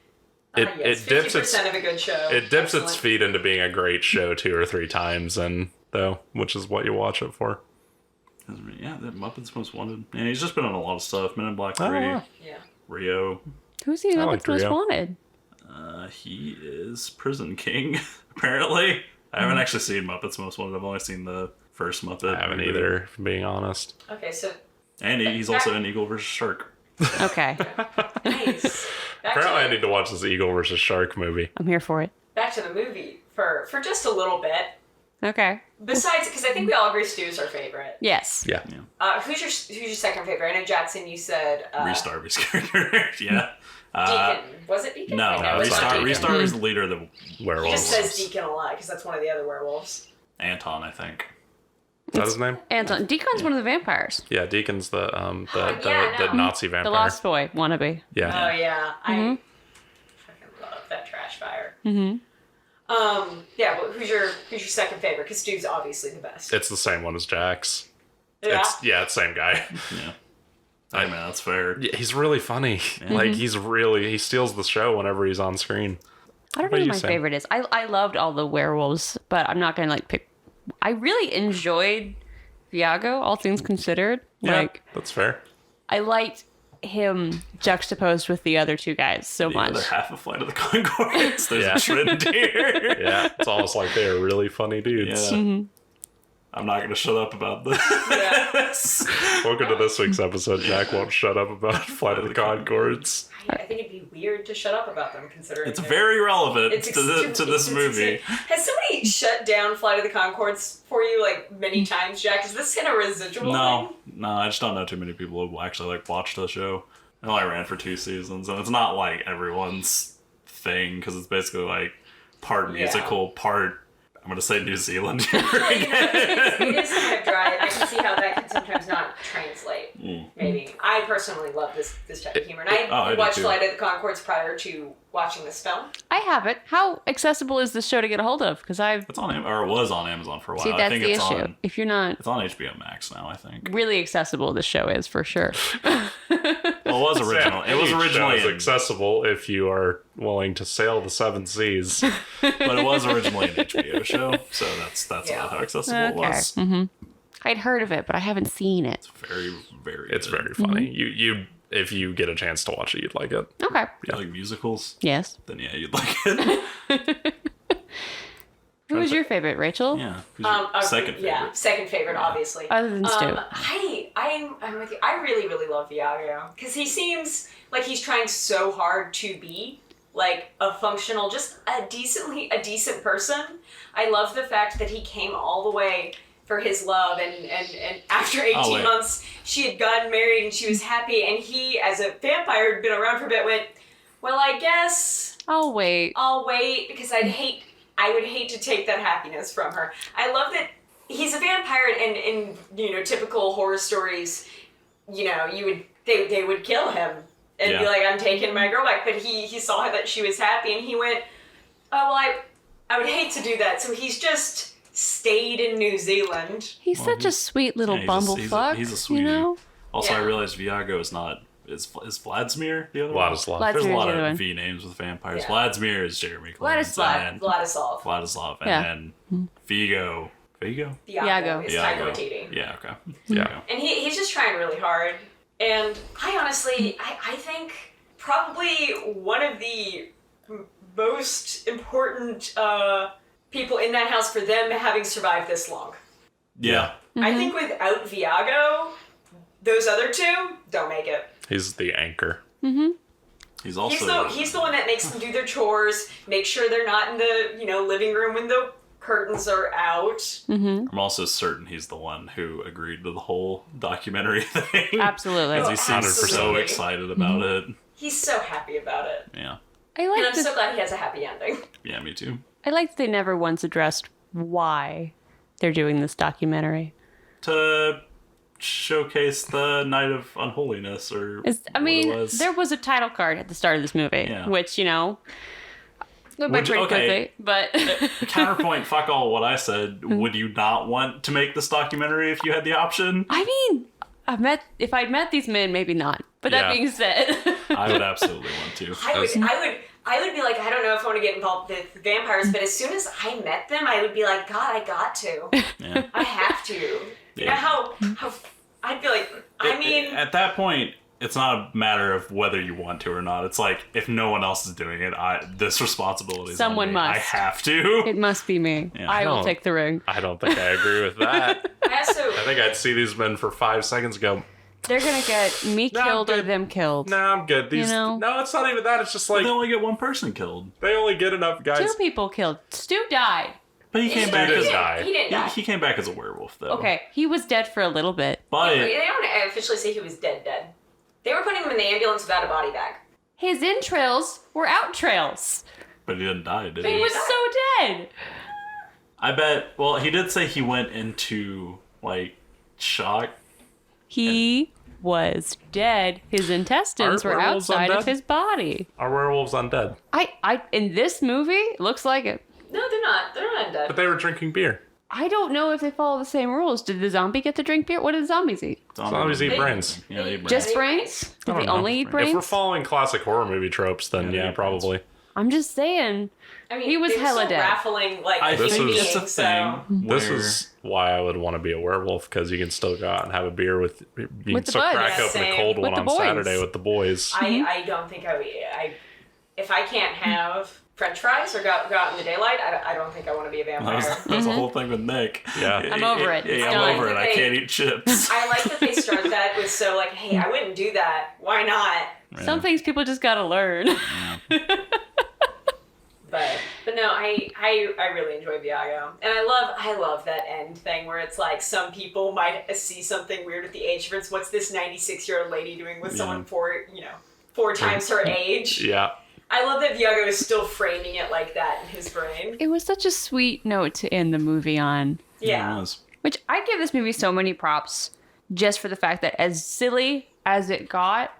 It dips 50% of a good show. It dips its Excellent. feet into being a great show 2 or 3 times, and which is what you watch it for. Yeah, the Muppets Most Wanted. And he's just been on a lot of stuff. Men in Black 3, wow. Yeah. Rio. Who's he? liked Muppets Most Rio. Wanted. He is Prison King, apparently. I haven't actually seen Muppets Most Wanted. I've only seen the first Muppet. I haven't either, if I'm being honest. Okay, so And he's also in Eagle vs. Shark. Okay. nice. Apparently I need to watch this Eagle versus Shark movie. I'm here for it. Back to the movie for just a little bit. Okay. Besides, because I think we all agree Stu's our favorite. Yes. Yeah. Who's your second favorite? I know Jackson, you said Rhys Darby's character. Yeah. Deacon. Was it Deacon? No, Wait, it's not Deacon. Rhys Darby's the leader of the He Werewolf. just says Deacon a lot because that's one of the other werewolves. Anton, I think. Is that his name? Anton. Deacon's one of the vampires. Yeah, Deacon's the Yeah, no. Nazi vampire. The Lost Boy wannabe. Yeah. Oh yeah, I fucking love that trash fire. Yeah, but who's your second favorite? Because Stu's obviously the best. It's the same one as Jax. Yeah. It's same guy. Yeah. I mean, that's fair. Yeah, he's really funny. Like he steals the show whenever he's on screen. I don't What know do who you my say? favorite is. I loved all the werewolves, but I'm not gonna pick. I really enjoyed Viago, all things considered. Yeah, that's fair. I liked him juxtaposed with the other two guys so The much. other half of Flight of the Conchords. There's Yeah. a trend here. Yeah, it's almost like they're really funny dudes. Yeah. I'm not going to shut up about this. Yeah. Welcome to this week's episode. Jack won't shut up about Flight of the Conchords. I think it'd be weird to shut up about them considering It's they're- very relevant It's to this movie. Has somebody shut down Flight of the Conchords for you many times, Jack? Is this in a residual thing? No, I just don't know too many people who actually watch the show. It only ran for 2 seasons, and it's not like everyone's thing because it's basically part musical, part I'm gonna say New Zealand humor again. It is kind of dry, and I can see how that can sometimes not translate. Maybe I personally love this type of humor, and I do watched too. Flight of the Conchords prior to watching this film. I have it. How accessible is this show to get a hold of? Because I've It's on, or it was on Amazon for a while. see I that's think the it's issue. on. If you're not It's on HBO Max now, I think. really accessible, this show is for sure. Well, it was original. It was originally, It's accessible if you are willing to sail the 7 seas. but it was originally an HBO show, so that's Yeah. how accessible it was. I'd heard of it, but I haven't seen it. Very, very. It's good. very funny. You if you get a chance to watch it, you'd like it. Okay. If you like musicals, Yes. then yeah, you'd like it. Who was your favorite, Rachel? Yeah. Who's your second favorite? Yeah, second favorite, obviously. Other than Stu. I'm with you. I really, really love Viago because he seems like he's trying so hard to be a functional, just a decent person. I love the fact that he came all the way for his love, and after 18 months, she had gotten married and she was happy, and he, as a vampire, had been around for a bit, went, well, I guess I'll wait. because I would hate to take that happiness from her. I love that he's a vampire, and in typical horror stories, they would kill him and be like, I'm taking my girl back. But he saw that she was happy, and he went, oh well, I would hate to do that. So he's just stayed in New Zealand. He's such a sweet little bumblefuck. He's a sweetie. You know? Also, Yeah. I realized Viago is not. Is Vladimir the other Vladislav. one? There's a Vladimir's lot the other of one. V names with vampires. Yeah. Vladimir is Jeremy Clemens. And Vladislav. Vladislav. And Yeah. then Viago. Viago Iago. is Iago. Taika Waititi. Yeah, okay. Yeah. And he's just trying really hard. And I honestly, I think probably one of the most important people in that house for them having survived this long. Yeah. I think without Viago, those other two don't make it. He's the anchor. He's also. He's the one that makes them do their chores, make sure they're not in the living room when the curtains are out. I'm also certain he's the one who agreed to the whole documentary thing. Absolutely. Because he seems so Absolutely. excited about it. He's so happy about it. Yeah. I And like I'm so glad he has a happy ending. Yeah, me too. I like that they never once addressed why they're doing this documentary. To showcase the Night of Unholiness, or It's, I what mean, it was. there was a title card at the start of this movie, Yeah. which, went by Which- pretty okay. quickly, but Counterpoint, fuck all what I said. Would you not want to make this documentary if you had the option? I mean, if I'd met these men, maybe not. But Yeah. that being said, I would absolutely want to. I would be like, I don't know if I want to get involved with vampires, but as soon as I met them, I would be like, God, I got to. Yeah. I have to. You know Yeah. how I'd be like, I mean, At that point, it's not a matter of whether you want to or not. It's like, if no one else is doing it, this responsibility is Someone on me. must. I have to. It must be me. Yeah. I will don't- take the ring. I don't think I agree with that. I think I'd see these men for 5 seconds go, They're going to get me No, killed or good. them killed. nah, I'm good. These, know? No, it's not even that. It's just like, They only get one person killed. they only get enough guys. 2 people killed. Stu died. But he came back didn't as die. He didn't die. he came back as a werewolf though. Okay, he was dead for a little bit. But They don't officially say he was dead. They were putting him in the ambulance without a body bag. His entrails were out trails. he didn't die, did He he? was so dead. I bet. Well, he did say he went into like shock. He was dead. His intestines Aren't were werewolves outside of undead? his body. Are werewolves undead? I in this movie, it looks like it. No, they're not. They're not dead. But they were drinking beer. I don't know if they follow the same rules. Did the zombie get to drink beer? What did the zombies eat? Zombies eat brains. Yeah, they eat brains. Just They eat brains? Did I they don't know. only eat If we're brains? following classic horror movie tropes, then Yeah, yeah, they probably. I'm just saying. I mean, He was they were hella still dead. raffling like I This think is- it's a beings, thing. This where- is why I would want to be a werewolf, because you can still go out and have a beer with With the so buds. crack Yeah, open a same. cold With one the on boys. Saturday with the boys. I don't think I would. If I can't have French fries or go out in the daylight, I don't think I want to be a vampire. That was the whole thing with Nick. Yeah. I'm over it. Yeah, It's I'm done. over it. I can't eat chips. I like that they start that with so like, hey, I wouldn't do that. Why not? Some things people just gotta learn. But no, I really enjoy Viago, and I love that end thing where it's like some people might see something weird with the age difference. What's this 96-year-old lady doing with someone four times her age? Yeah. I love that Viago is still framing it like that in his brain. It was such a sweet note to end the movie on. Yeah. It was. Which I give this movie so many props just for the fact that as silly as it got,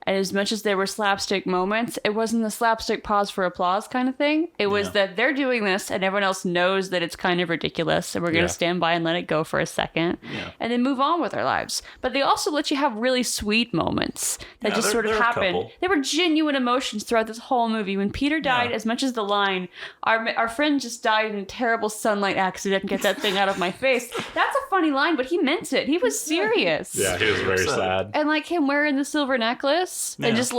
and as much as there were slapstick moments, it wasn't the slapstick pause for applause kind of thing. It was that they're doing this and everyone else knows that it's kind of ridiculous and we're going to stand by and let it go for a second and then move on with our lives. But they also let you have really sweet moments that just sort of there are a happened. couple. There were genuine emotions throughout this whole movie. When Peter died, as much as the line, our friend just died in a terrible sunlight accident, get that thing out of my face. That's a funny line, but he meant it. He was serious. Yeah, he was very sad. And like him wearing the silver necklace and just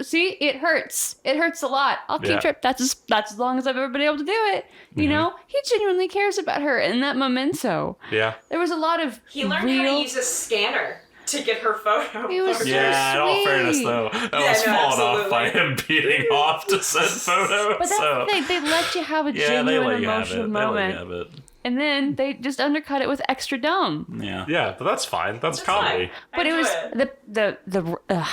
see, it hurts. It hurts a lot. I'll keep trip. That's as long as I've ever been able to do it. You know, he genuinely cares about her in that memento. Yeah. There was a lot of He learned how to use a scanner to get her photo. He was so Yeah, in all sweet. fairness though, that Yeah, was no, followed off by absolutely. him beating off to send photos. But that's the thing. They let you have a yeah, they genuine let you have emotional it. They let you moment. have it. And then they just undercut it with extra dumb. Yeah. Yeah, but that's fine. That's comedy. fine. But it enjoy was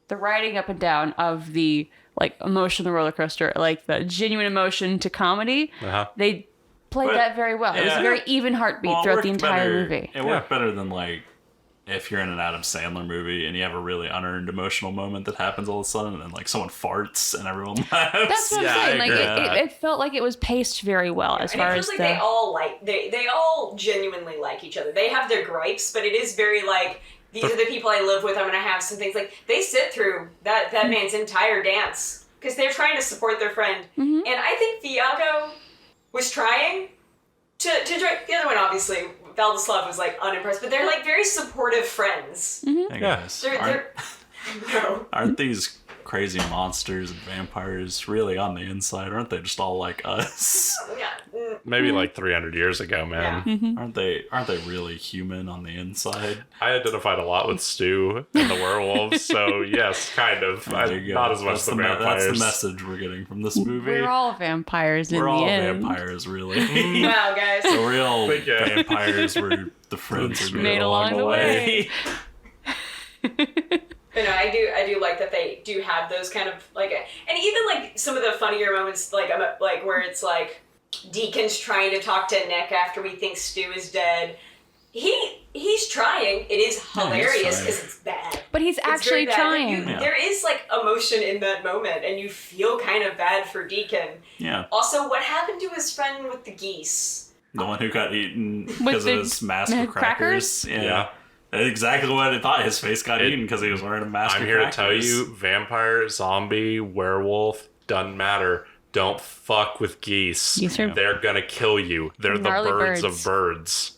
the riding up and down of the like emotional roller coaster, like the genuine emotion to comedy. Uh-huh. They played But- that very well. It was yeah. a very even heartbeat Well, it throughout the worked entire better- movie. It worked better than like if you're in an Adam Sandler movie and you have a really unearned emotional moment that happens all of a sudden and then like someone farts and everyone laughs. That's what Yeah, I I'm saying. Like agree. it felt like it was paced very well as And far it as feels the. like they all genuinely like each other. They have their gripes, but it is very like these are the people I live with. I'm gonna have some things like they sit through that man's entire dance because they're trying to support their friend. And I think Viago was trying to drink. The other one, obviously, Valdislav was like unimpressed, but they're like very supportive friends. Hey guys, They're no. aren't these crazy monsters and vampires really on the inside? Aren't they just all like us? Yeah. Maybe like 300 years ago, man. Yeah. Aren't they really human on the inside? I identified a lot with Stu and the werewolves, so yes, kind of. There you go. Not as much That's the That's vampires. the message we're getting from this movie. We're all vampires in We're the all end. vampires, really. Wow, guys. The real Thank you. vampires were the friends we Made along the way. But no, I do like that they do have those kind of like, and even like some of the funnier moments, like where it's like Deacon's trying to talk to Nick after we think Stu is dead. He's trying. It is hilarious trying. because it's bad. But he's It's very actually bad. trying. Yeah. There is like emotion in that moment, and you feel kind of bad for Deacon. Yeah, Also, what happened to his friend with the geese? the one who got eaten because the of his mask of crackers? crackers. Yeah. That's exactly what I thought. His face got eaten because he was wearing a mask I'm of here to crackers. tell you, vampire, zombie, werewolf, doesn't matter. Don't fuck with geese. Geese are- They're gonna kill you. They're the Gnarly birds birds. of birds.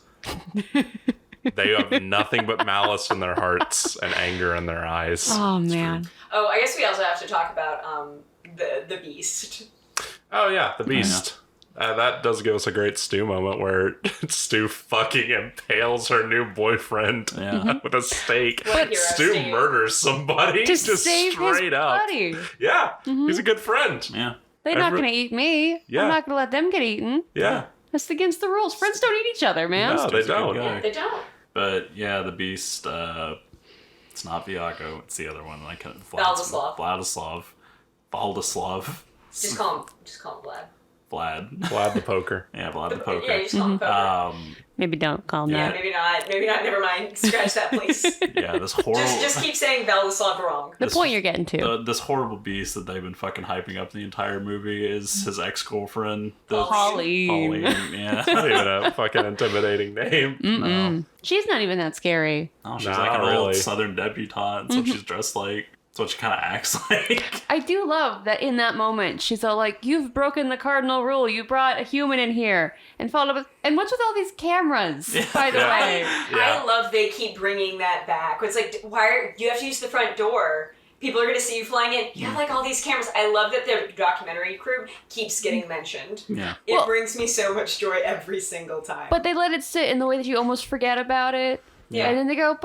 They have nothing but malice in their hearts and anger in their eyes. Oh, man. Oh, I guess we also have to talk about the Beast. Oh yeah, the Beast. That does give us a great Stu moment where Stu fucking impales her new boyfriend with a stake. What hero, Stu Stu? murders somebody To just save straight his up. buddy. Yeah, he's a good friend. Yeah. They're not going to eat me. Yeah. I'm not going to let them get eaten. Yeah. That's against the rules. Friends don't eat each other, man. No, they Stu's a good don't. guy. They don't. But yeah, the Beast, it's not Viago, it's the other one. Vladislav. Vladislav. Just call him Vlad. Vlad. Vlad the Poker. Yeah, Vlad the Poker. Yeah, you just call him Poker. Maybe don't call him Yeah, that. maybe not. Maybe not. Never mind. Scratch that, please. Yeah, this horrible... just keep saying Vladislav wrong. The point you're getting to. This horrible beast that they've been fucking hyping up the entire movie is his ex-girlfriend. Pauline. Yeah. Not even a fucking intimidating name. No. She's not even that scary. No, she's Not like an old really. southern debutante. That's what she's dressed like. That's what she kind of acts like. I do love that in that moment, she's all like, you've broken the cardinal rule. You brought a human in here. And followed up with, and what's with all these cameras, by the way? Yeah. I love they keep bringing that back. It's like, you have to use the front door. People are going to see you flying in. You have like all these cameras. I love that the documentary crew keeps getting mentioned. Yeah. It brings me so much joy every single time. But they let it sit in the way that you almost forget about it. Yeah. And then they go,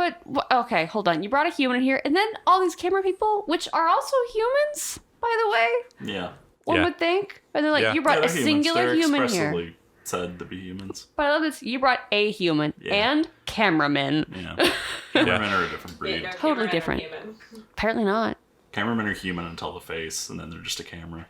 okay, hold on. You brought a human in here. And then all these camera people, which are also humans, by the way, Yeah. one Yeah. would think. And they're like, Yeah. you brought Yeah, a they're humans. singular They're human expressively here. said to be humans. But I love this. You brought a human and cameramen. Yeah. Cameramen are a different breed. Yeah, no, Totally cameramen are different. human. Apparently not. Cameramen are human until the face, and then they're just a camera.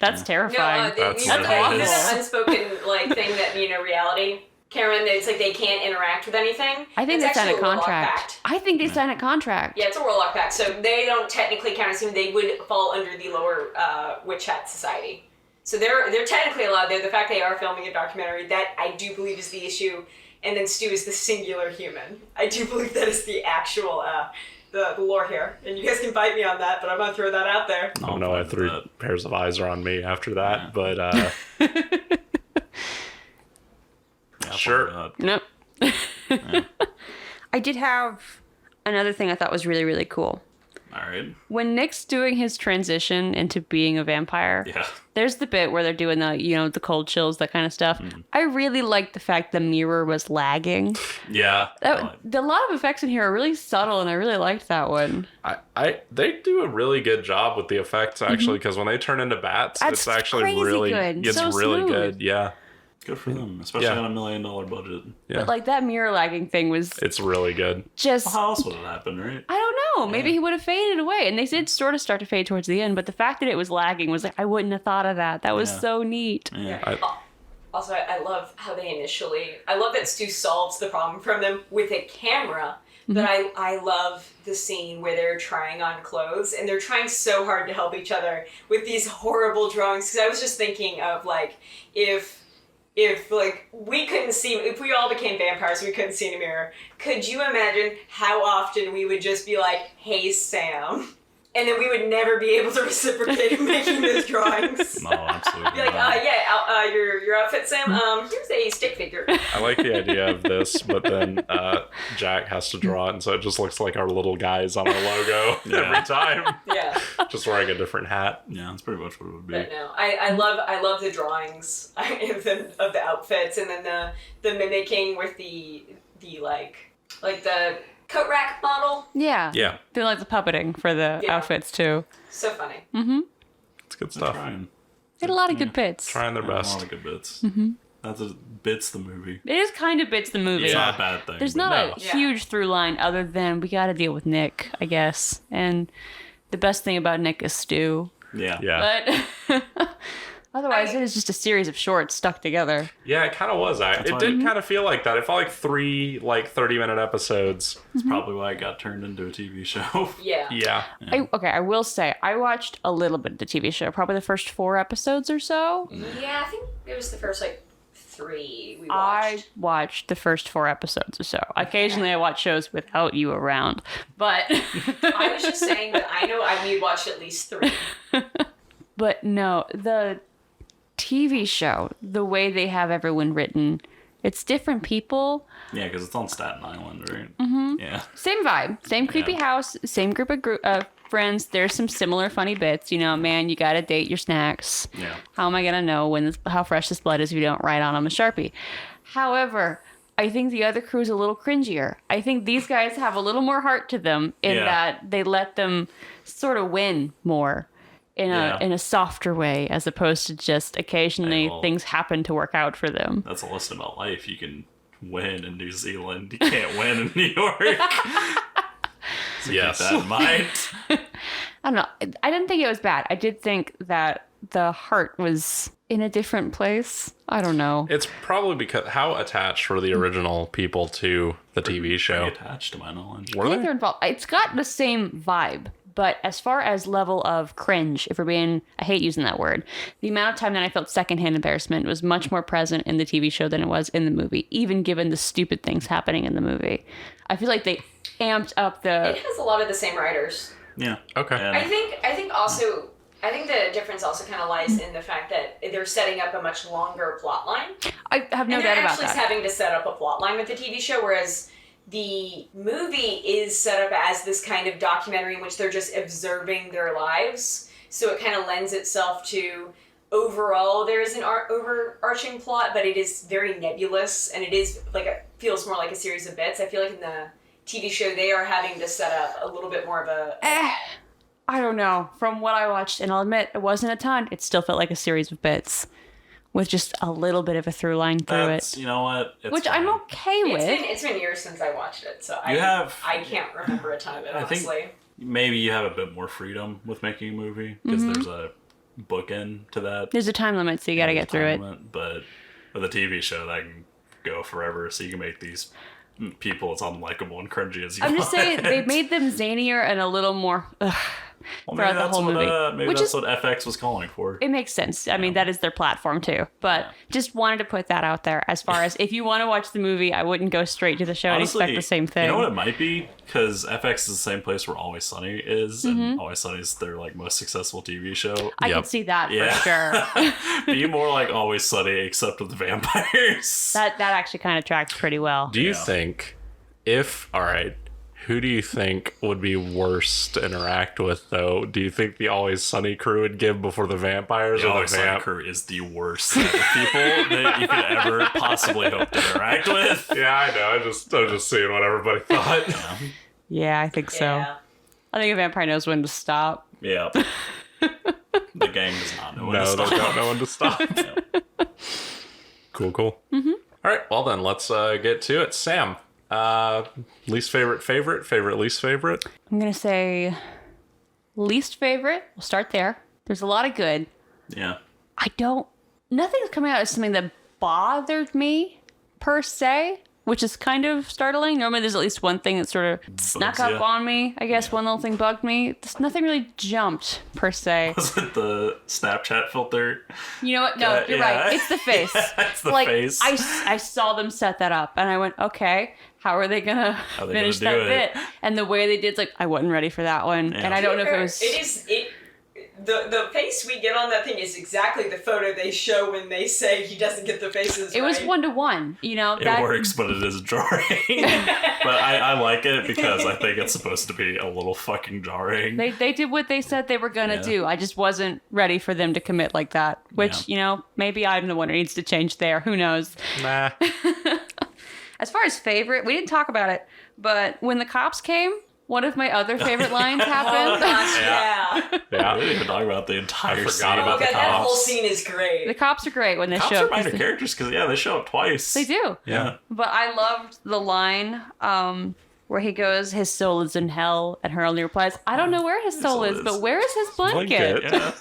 That's terrifying. That's you know hilarious. that unspoken like thing that reality. Karen, it's like they can't interact with anything. I think It's they signed a actually Warlock contract. Pact. I think they signed a contract. Yeah, it's a Warlock Pact, so they don't technically count as human. They would fall under the lower Witch Hat Society. So they're technically allowed there. The fact they are filming a documentary, that I do believe is the issue. And then Stu is the singular human. I do believe that is the actual the lore here. And you guys can fight me on that, but I'm going to throw that out there. Oh no, I threw pairs of eyes are on me after that, but Yeah, sure. Nope. I did have another thing I thought was really, really cool. All right. When Nick's doing his transition into being a vampire, Yeah. there's the bit where they're doing the cold chills, that kind of stuff. I really liked the fact the mirror was lagging. Yeah. A lot of effects in here are really subtle, and I really liked that one. they do a really good job with the effects actually, because when they turn into bats, That's it's actually crazy really good. it's So really smooth. good. Yeah, Good for them, especially Yeah. on $1 million budget. yeah, But like that mirror lagging thing was it's really good. just... Well, how else would it happen, right? I don't know. Maybe he would have faded away. And they did sort of start to fade towards the end, but the fact that it was lagging was like, I wouldn't have thought of that. That was Yeah. so neat. Yeah. Also, I love how they I love that Stu solves the problem from them with a camera, but I love the scene where they're trying on clothes, and they're trying so hard to help each other with these horrible drawings, because I was just thinking of, like, if like we couldn't see, if we all became vampires, we couldn't see in a mirror, could you imagine how often we would just be like, hey Sam, and then we would never be able to reciprocate in making those drawings? No, absolutely. Be like, not. your outfit, Sam. Here's a stick figure. I like the idea of this, but then Jack has to draw it, and so it just looks like our little guys on our logo every time, Yeah, just wearing a different hat. Yeah, that's pretty much what it would be. but no, I love the drawings of the outfits, and then the mimicking with the like the coat rack model. Yeah. Yeah, They like the puppeting for the Yeah. outfits, too. So funny. it's good They're stuff. trying. They had a lot of good bits. Trying their Yeah, a best. lot of good bits. That's bits the movie. It is kind of bits the movie. It's Yeah. not a bad thing. There's but not no. a huge through line other than we got to deal with Nick, I guess. And the best thing about Nick is Stu. Yeah. Yeah, But otherwise, it is just a series of shorts stuck together. yeah, it kind of was. It why- did kind of feel like that. It felt like 3 30-minute episodes. That's probably why it got turned into a TV show. Yeah. Yeah, I will say, I watched a little bit of the TV show, probably the first 4 episodes or so. Yeah, I think it was the first 3 we watched. I watched the first 4 episodes or so. Occasionally, I watch shows without you around, but I was just saying that I know we watched at least 3. but no, the TV show, the way they have everyone written, It's different people. Yeah, because it's on Staten Island, right? Mm-hmm. Yeah. Same vibe. Same creepy house. Same group of friends. There's some similar funny bits. You know, man, you got to date your snacks. Yeah. How am I going to know how fresh this blood is if you don't write on them a Sharpie? However, I think the other crew is a little cringier. I think these guys have a little more heart to them in that they let them sort of win more in a softer way, as opposed to just occasionally things happen to work out for them. That's a lesson about life. You can win in New Zealand. You can't win in New York. So keep that in mind. I don't know. I didn't think it was bad. I did think that the heart was in a different place. I don't know. It's probably because how attached were the original people to the TV show? Pretty attached to my knowledge. Were I think they? they're involved. It's got the same vibe. But as far as level of cringe, if we're being, I hate using that word, the amount of time that I felt secondhand embarrassment was much more present in the TV show than it was in the movie, even given the stupid things happening in the movie. I feel like they amped up the... It has a lot of the same writers. Yeah. Okay. And I think the difference also kind of lies in the fact that they're setting up a much longer plot line. I have no and doubt they're about actually that. having to set up a plot line with the TV show, whereas the movie is set up as this kind of documentary in which they're just observing their lives. So it kind of lends itself to, overall, there is an overarching plot, but it is very nebulous, and it is feels more like a series of bits. I feel like in the TV show, they are having to set up a little bit more of a... I don't know. From what I watched, and I'll admit, it wasn't a ton, it still felt like a series of bits with just a little bit of a through line through it. You know what? It's Which fine. I'm okay with. It's been years since I watched it, so I can't remember a ton of it, honestly. I think maybe you have a bit more freedom with making a movie because there's a bookend to that. There's a time limit, so you gotta get through it. But with a TV show, that can go forever, so you can make these people as unlikable and cringy as you want. I'm just saying, they made them zanier and a little more... throughout the whole movie. Maybe that's what FX was calling for. It makes sense. I mean, that is their platform too. But just wanted to put that out there as far as if you want to watch the movie, I wouldn't go straight to the show Honestly, and expect the same thing. You know what it might be? Because FX is the same place where Always Sunny is, and Always Sunny is their most successful TV show. I could see that for sure. Be more like Always Sunny, except with the vampires. That actually kind of tracks pretty well. Do you think who do you think would be worse to interact with, though? Do you think the Always Sunny crew would give before the vampires, The or Always the Sunny crew is the worst set of people that you could ever possibly hope to interact with. Yeah, I know. I'm just seeing what everybody thought. Yeah, I think so. Yeah. I think a vampire knows when to stop. Yeah. The gang does not know when to No, stop. they don't know when to stop. Yeah. Cool. Mm-hmm. All right, well then, let's get to it. Sam, least favorite, least favorite? I'm going to say least favorite. We'll start there. There's a lot of good. Yeah. Nothing's coming out as something that bothered me per se, which is kind of startling. Normally there's at least one thing that sort of snuck up on me. I guess one little thing bugged me. Nothing really jumped per se. Was it the Snapchat filter? You know what? No, you're right. It's the face. It's the face. I saw them set that up and I went, okay, how are they gonna finish that bit? And the way they did, I wasn't ready for that one. Yeah. And I don't know if it was... The face we get on that thing is exactly the photo they show when they say he doesn't get the faces It was 1-to-1, It works, but it is jarring. But I like it because I think it's supposed to be a little fucking jarring. They did what they said they were gonna do. I just wasn't ready for them to commit like that. Which, maybe I'm the one who needs to change there. Who knows? Nah. As far as favorite, we didn't talk about it, but when the cops came, one of my other favorite lines happened. Yeah. We didn't even talk about the entire I forgot scene. about the that cops. whole scene is great. The cops are great when they Cops show are up. minor characters because they show up twice. They do. Yeah. But I loved the line where he goes, his soul is in hell, and her only replies, I don't know where his soul is, but where is his blanket? Yeah.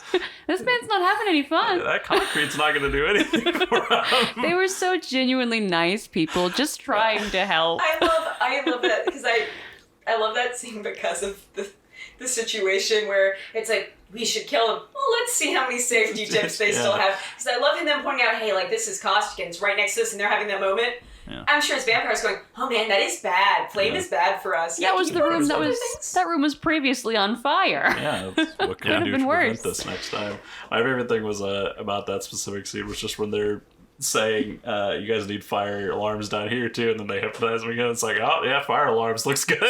This man's not having any fun. That concrete's not going to do anything for him. They were so genuinely nice people, just trying to help. I love that because I love that scene because of the situation where it's we should kill him. Well, let's see how many safety tips they still have. Because I love them pointing out, hey, this is Costigan. It's right next to us, and they're having that moment. Yeah. I'm sure his vampire's going, oh man, that is bad. Flame is bad for us. That was the room that room was previously on fire. Yeah, what can we do to prevent this next time? My favorite thing was about that specific scene was just when they're saying, you guys need fire alarms down here too, and then they hypnotize me again. It's like, oh yeah, fire alarms looks good.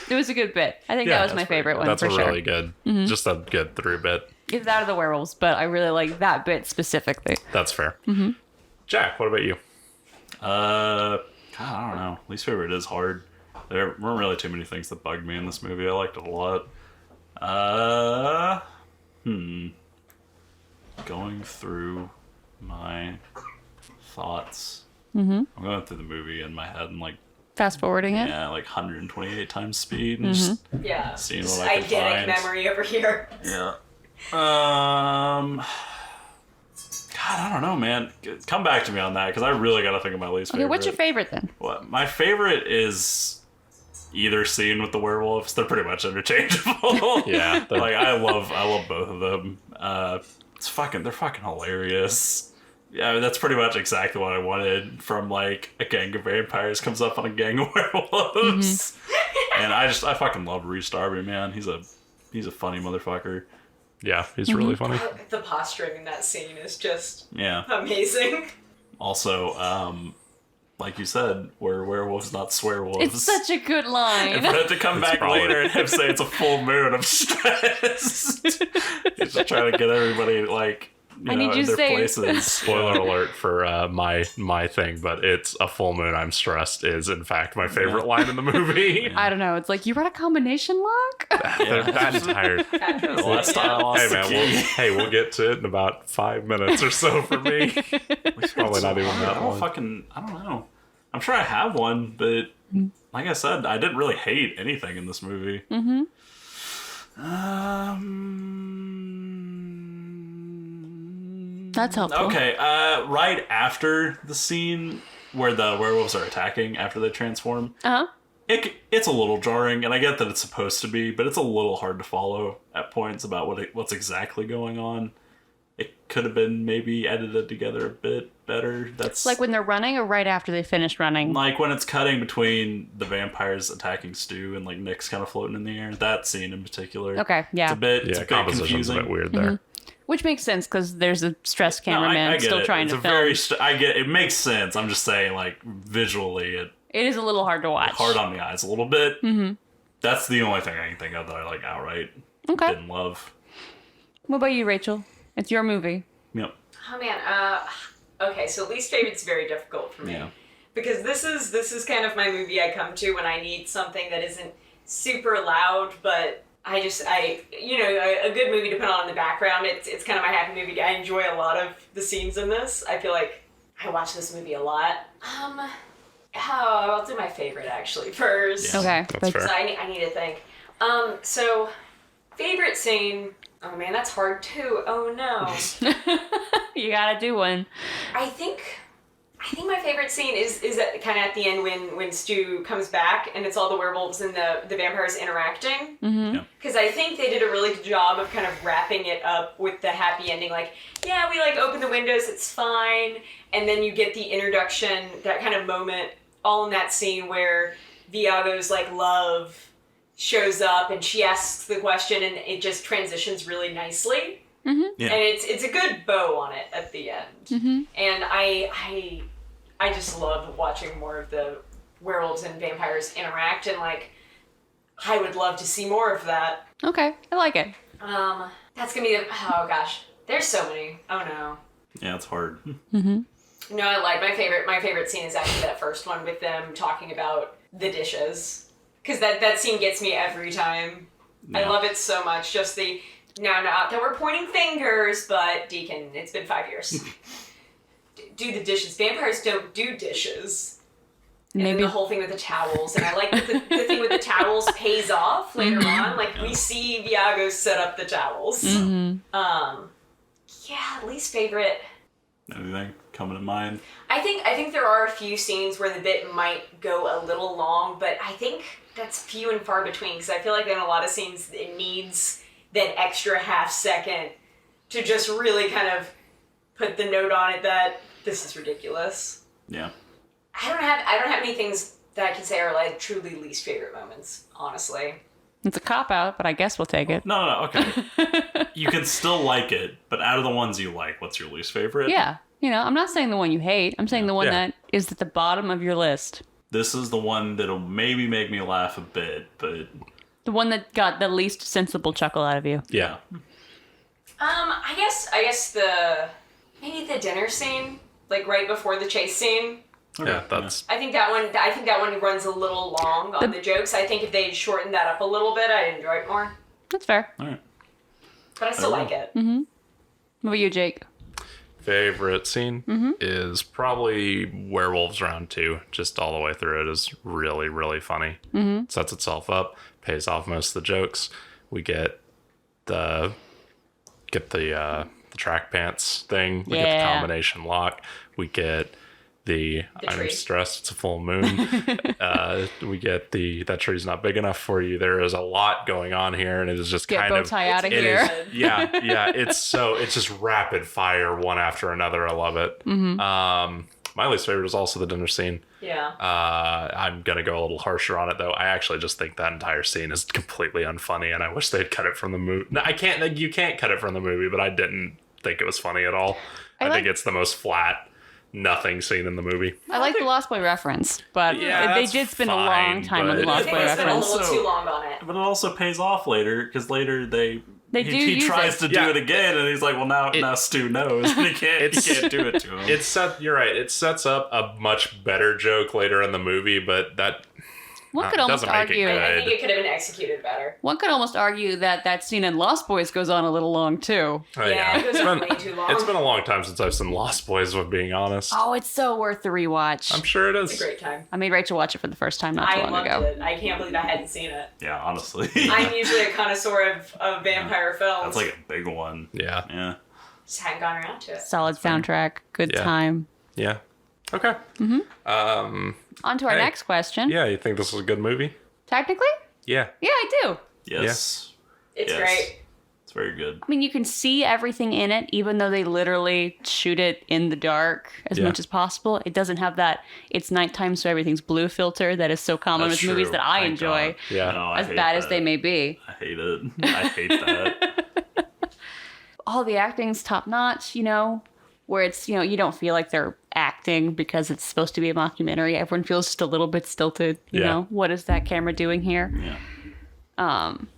It was a good bit. I think that was my favorite one. That's for a sure. really good, just a good through bit. It's out of the werewolves, but I really like that bit specifically. That's fair. Jack, what about you? God, I don't know. Least favorite is hard. There weren't really too many things that bugged me in this movie. I liked it a lot. Going through my thoughts. I'm going through the movie in my head and like Fast forwarding it. yeah, like 128 times speed and just Yeah. seeing what I can Eidetic find. memory over here. Yeah. God, I don't know, man. Come back to me on that because I really got to think of my least favorite. Okay, what's your favorite then? What my favorite is either scene with the werewolves. They're pretty much interchangeable. Yeah, they're- like I love both of them. They're fucking hilarious. Yeah, that's pretty much exactly what I wanted from like a gang of vampires comes up on a gang of werewolves. And I fucking love Reese Darby, man. He's a funny motherfucker. Yeah, he's really funny. The posturing in that scene is just Yeah. amazing. Also, like you said, we're werewolves, not swearwolves. It's such a good And line. for it to come back probably- later and him say it's a full moon, I'm stressed. He's just trying to get everybody like I need you in to their say- places. Spoiler alert for my thing, but it's a full moon. I'm stressed is in fact my favorite line in the movie. I don't know. It's like, you run a combination lock? They're that tired. Last time I lost Hey the man, key. we'll get to it in about 5 minutes or so for me. Probably not even that long. I don't know. I'm sure I have one, but like I said, I didn't really hate anything in this movie. That's helpful. Okay, right after the scene where the werewolves are attacking after they transform, Uh-huh. it's a little jarring, and I get that it's supposed to be, but it's a little hard to follow at points about what's exactly going on. It could have been maybe edited together a bit better. That's Like when they're running or right after they finish running? like when it's cutting between the vampires attacking Stu and like Nick's kind of floating in the air. That scene in particular. Okay, yeah. It's a bit, Yeah, bit composition's confusing. a bit weird there. Which makes sense because there's a stressed No, cameraman I get still it. trying It's to a film. very I get it. Makes sense. I'm just saying, like visually, it It is a little hard to watch. hard on the eyes a little bit. Mm-hmm. That's the only thing I can think of that I like outright Okay. didn't love. What about you, Rachel? It's your movie. Yep. Oh man, okay, so least favorite's very difficult for me. Yeah. Because this is kind of my movie I come to when I need something that isn't super loud, but a good movie to put on in the background. It's kind of my happy movie. I enjoy a lot of the scenes in this. I feel like I watch this movie a lot. I'll do my favorite actually first. Yeah. Okay. That's fair. So I need to think. So favorite scene. Oh man, that's hard too. Oh no. You gotta do one. I think my favorite scene is kind of at the end when Stu comes back and it's all the werewolves and the vampires interacting. Because I think they did a really good job of kind of wrapping it up with the happy ending. Like, yeah, we like open the windows, it's fine. And then you get the introduction, that kind of moment, all in that scene where Viago's like love shows up and she asks the question and it just transitions really nicely. Yeah. And it's a good bow on it at the end. And I just love watching more of the werewolves and vampires interact, and like I would love to see more of that. Okay, I like it. That's gonna be oh gosh, there's so many. Oh no. Yeah, it's hard. No, I like my favorite scene is actually that first one with them talking about the dishes. Because that scene gets me every time. I Yeah. love it so much. Just the not that we're pointing fingers, but Deacon, it's been 5 years. Do the dishes. Vampires don't do dishes. And then Maybe the whole thing with the towels. And I like that the thing with the towels pays off later on. Like, we see Viago set up the towels. Yeah, least favorite. Anything coming to mind? I think there are a few scenes where the bit might go a little long, but I think that's few and far between, because I feel like in a lot of scenes it needs that extra half second to just really kind of put the note on it that this is ridiculous. Yeah. I don't have any things that I can say are like truly least favorite moments, honestly. It's a cop-out, but I guess we'll take it. No, okay. You can still like it, but out of the ones you like, what's your least favorite? Yeah. I'm not saying the one you hate. I'm saying the one Yeah. that is at the bottom of your list. This is the one that'll maybe make me laugh a bit, but... The one that got the least sensible chuckle out of you. Yeah. I guess maybe the dinner scene, like right before the chase scene. Yeah, that's... I think that one runs a little long on the jokes. I think if they shortened that up a little bit, I'd enjoy it more. That's fair. All right. But I still like it. What about you, Jake? Favorite scene is probably Werewolves Round 2. Just all the way through it is really, really funny. Sets itself up, pays off most of the jokes. We get the track pants thing. We get the combination lock. We get the I'm tree. stressed, it's a full moon. We get that tree's not big enough for you. There is a lot going on here, and it is just Get kind bow of tie out of it here. is- yeah. It's just rapid fire one after another. I love it. My least favorite is also the dinner scene. Yeah. I'm gonna go a little harsher on it though. I actually just think that entire scene is completely unfunny, and I wish they'd cut it from the movie. No, you can't cut it from the movie, but I didn't think it was funny at all. I think it's the most flat, nothing scene in the movie. I like the Lost Boy reference, but Yeah, they that's did spend a fine, long time on the but- I Lost think Boy they spent a reference. little too long on it. But it also pays off later, because later They do he use tries it. to do Yeah. it again, and he's like, well, now Stu knows, and he can't do it to him. You're right. It sets up a much better joke later in the movie, but that One could almost doesn't make it argue. good. I think it could have been executed better. One could almost argue that scene in Lost Boys goes on a little long too. Oh, Yeah, it goes on way too long. It's been a long time since I've seen Lost Boys, if being honest. Oh, it's so worth the rewatch. I'm sure it It's is. a great time. I made Rachel watch it for the first time not too I long loved ago. it. I can't believe I hadn't seen it. Yeah, honestly. I'm usually a connoisseur of vampire films. That's like a big one. Yeah. Yeah. Just hadn't gone around to it. Solid soundtrack, good Yeah. time. Yeah. Okay. On to our Hey. next question. Yeah, you think this is a good movie? Technically? Yeah. Yeah, I do. Yes. It's Yes. great. It's very good. I mean, you can see everything in it, even though they literally shoot it in the dark as Yeah. much as possible. It doesn't have that it's nighttime, so everything's blue filter that is so common That's with movies true. that I Thank enjoy, God. Yeah. No, I as hate bad as that. they may be. I hate it. I hate that. All the acting's top notch, where it's, you don't feel like they're acting because it's supposed to be a mockumentary. Everyone feels just a little bit stilted, you Yeah. know? What is that camera doing here? Yeah.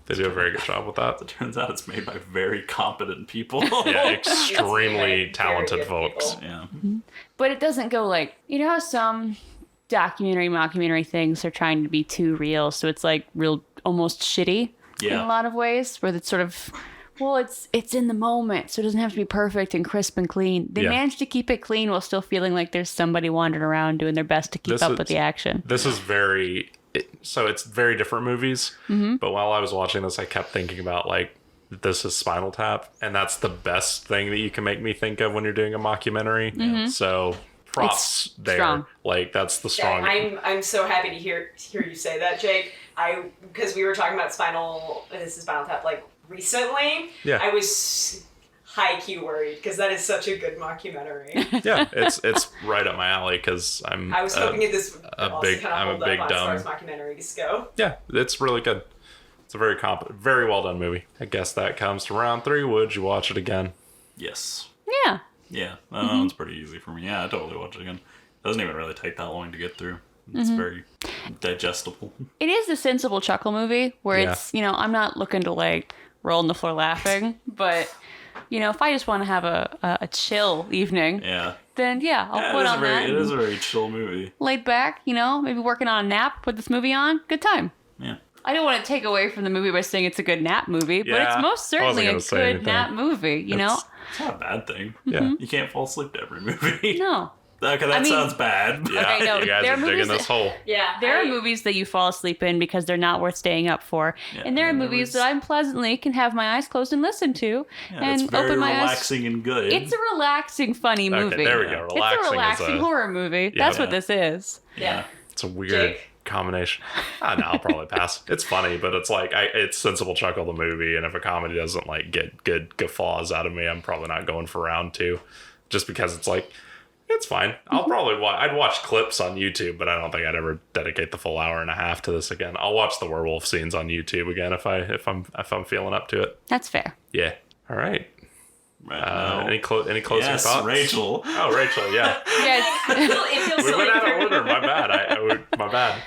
They do a very good job with that. It turns out it's made by very competent people. Yeah, It's extremely very talented good folks. people. Yeah. But it doesn't go like, how some documentary, mockumentary things are trying to be too real, so it's like real, almost shitty in Yeah. a lot of ways, where it's sort of, well, it's in the moment, so it doesn't have to be perfect and crisp and clean. They Yeah. managed to keep it clean while still feeling like there's somebody wandering around doing their best to keep This up is- with the action. This is so it's very different movies. But while I was watching this, I kept thinking about this is Spinal Tap, and that's the best thing that you can make me think of when you're doing a mockumentary. So props It's there. strong. That's the Yeah, strong. I'm so happy to hear you say that, Jake. Because we were talking about Spinal Tap recently. Yeah. I was high key worried because that is such a good mockumentary. Yeah, it's right up my alley because I'm. I was hoping this would I'm also a kind of hold big up as far dumb. as mockumentaries go. Yeah, it's really good. It's a very well done movie. I guess that comes to round 3. Would you watch it again? Yes. Yeah. Yeah. That one's pretty easy for me. Yeah, I totally watch it again. Doesn't even really take that long to get through. It's very digestible. It is a sensible chuckle movie where Yeah. it's, I'm not looking to roll on the floor laughing, but, if I just want to have a chill evening, Yeah. then yeah, I'll put on that. It is a very chill movie. Laid back, maybe working on a nap with this movie on. Good time. Yeah. I don't want to take away from the movie by saying it's a good nap movie, but Yeah, it's most I wasn't certainly a gonna say good anything. nap movie, It's not a bad thing. Yeah. You can't fall asleep to every movie. No. Okay, that I mean- sounds bad. Yeah, Okay, no, you guys there are are digging movies this hole. Yeah. There are movies that you fall asleep in because they're not worth staying up for. Yeah, and there are and there movies was- that I pleasantly can have my eyes closed and listen to Yeah, and it's very open my eyes. relaxing and good. It's a relaxing, funny movie. Okay, there we go. Relaxing, It's a relaxing is horror movie. That's what Yeah. this is. Yeah. it's a weird Jake? combination. No, I'll probably pass. It's funny, but it's it's sensible chuckle the movie, and if a comedy doesn't get good guffaws out of me, I'm probably not going for round 2, just because it's It's fine. I'll probably I'd watch clips on YouTube, but I don't think I'd ever dedicate the full hour and a half to this again. I'll watch the werewolf scenes on YouTube again if I'm feeling up to it. That's fair. Yeah. All right. Right, Any closing yes, thoughts? Rachel. Oh, Rachel. Yeah. It feels We silly went out for of order. My bad. My bad.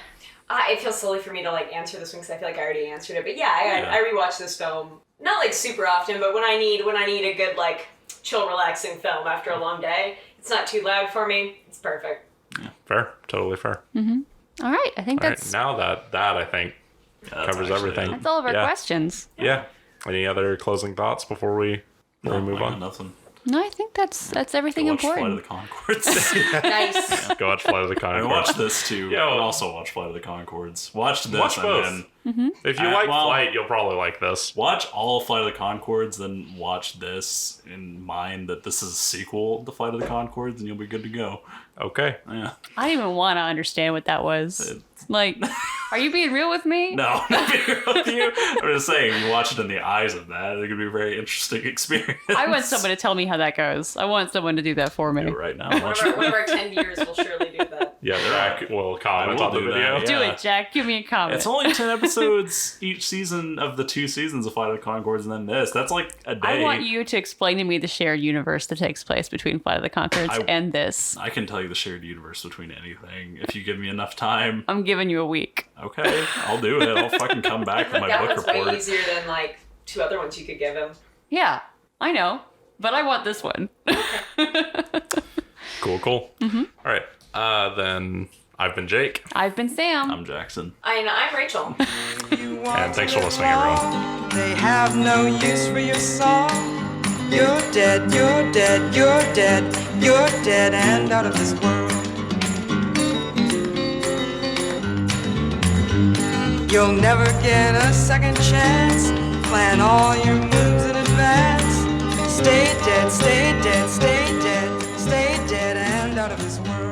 It feels silly for me to like answer this one because I feel like I already answered it. But yeah, I rewatch this film not like super often, but when I need a good like chill, relaxing film after a long day, it's not too loud for me. It's perfect. Yeah. Fair. Totally fair. All right, I think All that's right. Now that I think covers everything. that's all of our questions. Yeah. Any other closing thoughts before we move on? Nothing. No, I think that's everything Watch Flight of important. the Conchords. Nice. Go watch Flight of the I Conchords. watched this too. Yo. But also watch Flight of the Conchords. Watch this. Watch and both. then If you like well- Flight, you'll probably like this. watch all Flight of the Conchords, then watch this in mind that this is a sequel to Flight of the Conchords, and you'll be good to go. Okay. Yeah. I didn't even want to understand what that was. Like, are you being real with me? No, not being real with you. I'm just saying, you watch it in the eyes of that. It could be a very interesting experience. I want someone to tell me how that goes. I want someone to do that for me. Do it right now. One Watch of our 10 viewers will surely do that. Yeah, Jack will comment I will on the do video. that, Do yeah. it, Jack. Give me a comment. It's only 10 episodes each season of the 2 seasons of Flight of the Conchords, and then this. That's like a day. I want you to explain to me the shared universe that takes place between Flight of the Conchords and this. I can tell you the shared universe between anything if you give me enough time. I'm giving you a week. Okay, I'll do it. I'll fucking come back with my That book one's way report. easier than like 2 other ones you could give him. Yeah, I know. But I want this one. Cool. All right. Then I've been Jake. I've been Sam. I'm Jackson. I'm Rachel. And thanks for listening, everyone. They have no use for your song. You're dead, you're dead, you're dead, you're dead and out of this world. You'll never get a second chance. Plan all your moves in advance. Stay dead, stay dead, stay dead, stay dead and out of this world.